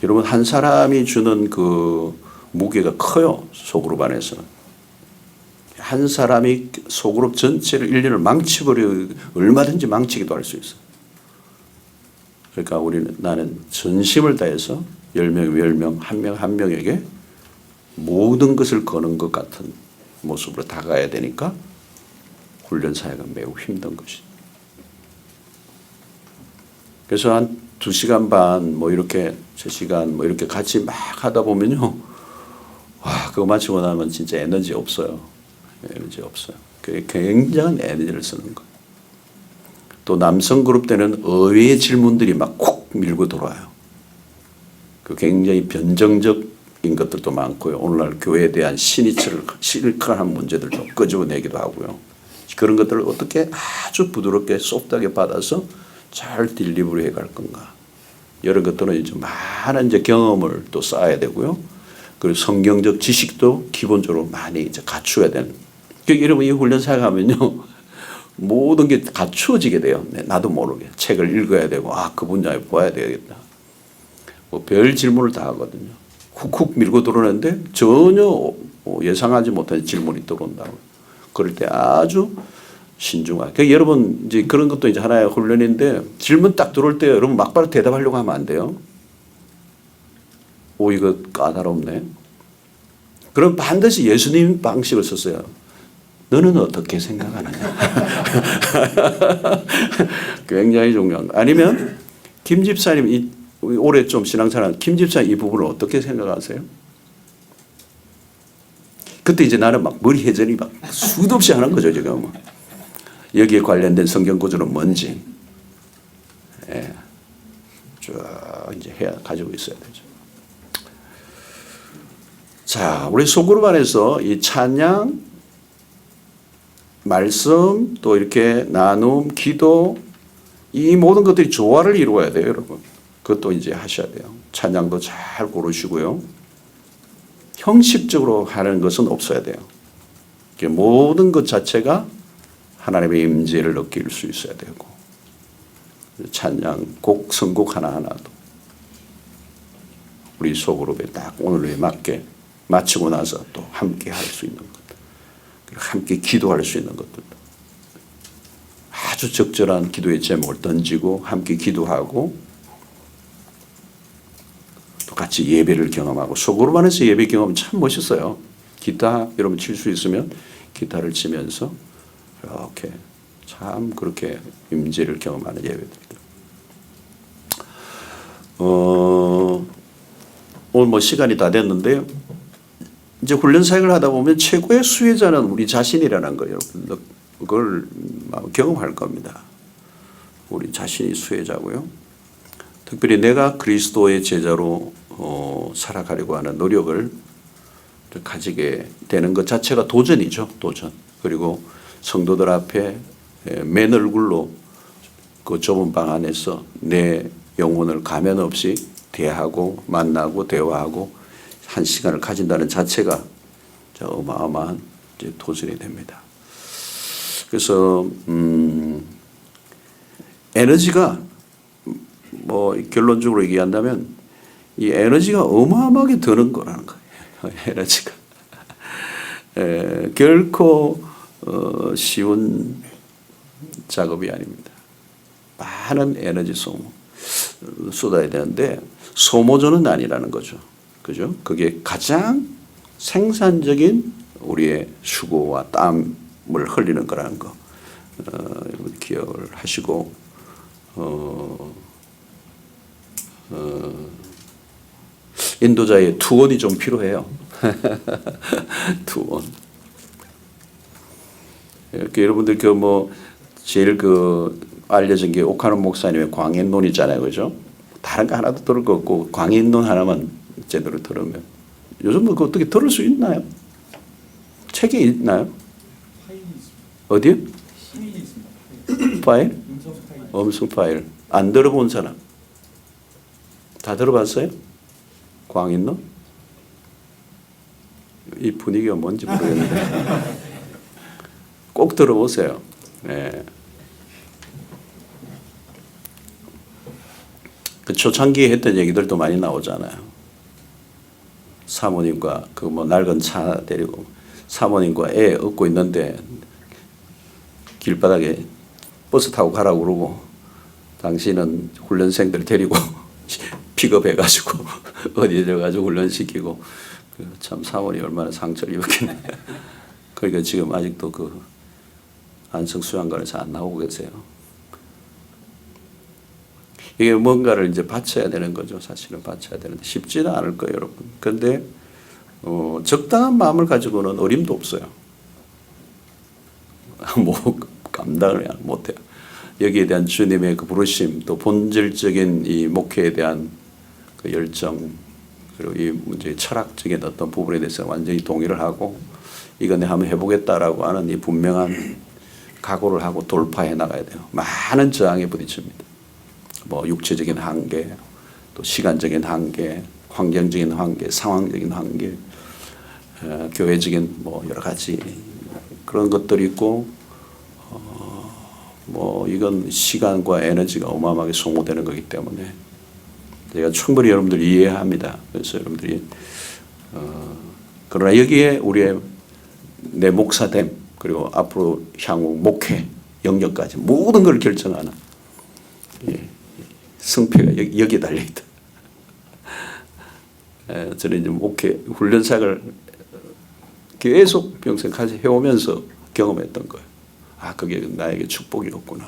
여러분 한 사람이 주는 그 무게가 커요. 소그룹 안에서는. 한 사람이 소그룹 전체를 1년을 망치버려 얼마든지 망치기도 할 수 있어요. 그러니까 나는 전심을 다해서 10명, 10명, 한 명 한 명에게 모든 것을 거는 것 같은 모습으로 다가가야 되니까 훈련 사회가 매우 힘든 것이죠. 그래서 한 2시간 반 뭐 이렇게 3시간 뭐 이렇게 같이 막 하다 보면요, 와, 그거 마치고 나면 진짜 에너지 없어요. 에너지 없어요. 굉장한 에너지를 쓰는 거예요. 또 남성 그룹 때는 의외의 질문들이 막 콕 밀고 들어와요. 그 굉장히 변정적인 것들도 많고요. 오늘날 교회에 대한 시니컬한 문제들도 끄집어내기도 하고요. 그런 것들을 어떻게 아주 부드럽게 소프트하게 받아서 잘 딜리버리 해갈 건가. 이런 것들은 이제 많은 이제 경험을 또 쌓아야 되고요. 그리고 성경적 지식도 기본적으로 많이 이제 갖추어야 되는. 그러니까 여러분 이 훈련 사역하면요, 모든 게 갖추어지게 돼요. 나도 모르게 책을 읽어야 되고, 그 분야에 봐야 되겠다. 뭐 별 질문을 다 하거든요. 훅훅 밀고 들어오는데 전혀 예상하지 못한 질문이 들어온다고. 그럴 때 아주 신중하게. 그러니까 여러분 이제 그런 것도 이제 하나의 훈련인데 질문 딱 들어올 때 여러분 막바로 대답하려고 하면 안 돼요. 오, 이거 까다롭네. 그럼 반드시 예수님 방식을 썼어요. 너는 어떻게 생각하느냐. 굉장히 중요한 거. 아니면 김 집사님 올해 좀 신앙생활 김 집사님 이 부분을 어떻게 생각하세요? 그때 이제 나는 막 머리 회전이 막 수도 없이 하는 거죠 지금. 여기에 관련된 성경 구절은 뭔지 쭉 이제 가지고 있어야 되죠. 자, 우리 소그룹 안에서 이 찬양, 말씀, 또 이렇게 나눔, 기도, 이 모든 것들이 조화를 이루어야 돼요, 여러분. 그것도 이제 하셔야 돼요. 찬양도 잘 고르시고요. 형식적으로 하는 것은 없어야 돼요. 모든 것 자체가 하나님의 임재를 느낄 수 있어야 되고, 찬양, 곡, 선곡 하나하나도 우리 소그룹에 딱 오늘에 맞게 마치고 나서 또 함께 할 수 있는 것들, 함께 기도할 수 있는 것들, 아주 적절한 기도의 제목을 던지고 함께 기도하고 또 같이 예배를 경험하고. 소그룹 안에서 예배 경험 참 멋있어요. 기타 여러분 칠 수 있으면 기타를 치면서 이렇게 참 그렇게 임재를 경험하는 예배들입니다. 오늘 뭐 시간이 다 됐는데요. 이제 훈련 사역을 하다 보면 최고의 수혜자는 우리 자신이라는 거예요. 그걸 경험할 겁니다. 우리 자신이 수혜자고요. 특별히 내가 그리스도의 제자로 살아가려고 하는 노력을 가지게 되는 것 자체가 도전이죠. 도전. 그리고 성도들 앞에 맨 얼굴로 그 좁은 방 안에서 내 영혼을 가면 없이 대하고 만나고 대화하고 한 시간을 가진다는 자체가 어마어마한 이제 도전이 됩니다. 그래서 에너지가 뭐 결론적으로 얘기한다면 이 에너지가 어마어마하게 드는 거라는 거예요. 에너지가 결코 쉬운 작업이 아닙니다. 많은 에너지 쏟아야 되는데 소모전은 아니라는 거죠. 그죠? 그게 가장 생산적인 우리의 수고와 땀을 흘리는 거라는 거 기억을 하시고 인도자의 투혼이 좀 필요해요. 투혼. 이렇게 여러분들 그 뭐 제일 그 알려진 게 오카노 목사님의 광인론 있잖아요, 그죠? 다른 거 하나도 들을 거 없고 광인론 하나만 제대로 들으면 요즘 뭐 어떻게 들을 수 있나요? 책이 있나요? 어디요? 파일? 음성 파일. 안 들어본 사람? 다 들어봤어요? 광인론? 이 분위기가 뭔지 모르겠는데 꼭 들어보세요. 네. 그 초창기에 했던 얘기들도 많이 나오잖아요. 사모님과 그 뭐 낡은 차 데리고 사모님과 애 업고 있는데 길바닥에 버스 타고 가라고 그러고 당신은 훈련생들 데리고 픽업해가지고 어디에 들어가지고 훈련시키고 참 사모님 얼마나 상처를 입었겠네. 그러니까 지금 아직도 그 안성수양관에서 안 나오고 계세요. 이게 뭔가를 이제 바쳐야 되는 거죠. 사실은 바쳐야 되는데 쉽지는 않을 거예요, 여러분. 그런데 적당한 마음을 가지고는 어림도 없어요. 뭐 감당을 못해요. 여기에 대한 주님의 그 부르심, 또 본질적인 이 목회에 대한 그 열정, 그리고 이 문제의 철학적인 어떤 부분에 대해서 완전히 동의를 하고 이거 내가 한번 해보겠다라고 하는 이 분명한 각오를 하고 돌파해 나가야 돼요. 많은 저항에 부딪힙니다. 뭐 육체적인 한계, 또 시간적인 한계, 환경적인 한계, 상황적인 한계, 교회적인 뭐 여러 가지 그런 것들이 있고, 뭐 이건 시간과 에너지가 어마어마하게 소모되는 거기 때문에 제가 충분히 여러분들 이해합니다. 그래서 여러분들이 그러나 여기에 우리의 내 목사됨, 그리고 앞으로 향후 목회, 영역까지 모든 걸 결정하는 승패가 여기에 달려있다. 저는 이제 목회 훈련 사역을 계속 평생까지 해오면서 경험했던 거예요. 아, 그게 나에게 축복이었구나.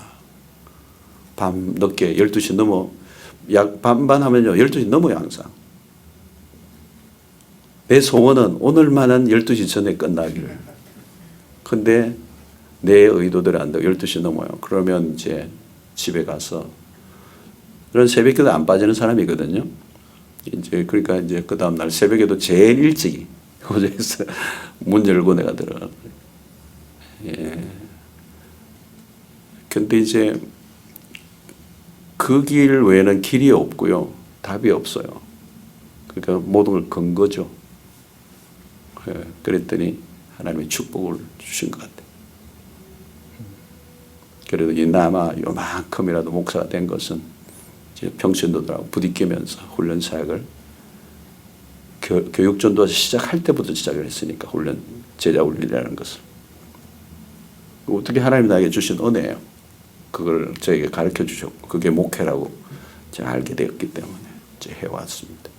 밤 늦게 12시 넘어, 약 반반 하면요 12시 넘어요 항상. 내 소원은 오늘만은 12시 전에 끝나기를. 근데 내 의도대로 안 되고 12시 넘어요. 그러면 이제 집에 가서, 그런 새벽기도 안 빠지는 사람이거든요. 이제 그러니까 이제 그 다음 날 새벽에도 제일 일찍이 호주에서 문 열고 내가 들어가. 근데 이제 그 길 외에는 길이 없고요, 답이 없어요. 그러니까 모든 걸 건 거죠. 그랬더니 하나님의 축복을 주신 것 같아요. 그래도 이나마 요만큼이라도 목사가 된 것은 이제 평신도들하고 부딪히면서 훈련 사역을 교육전도에서 시작할 때부터 시작을 했으니까, 훈련, 제자 훈련이라는 것을. 어떻게 하나님이 나에게 주신 은혜예요. 그걸 저에게 가르쳐 주셨고, 그게 목회라고 제가 알게 되었기 때문에 이제 해왔습니다.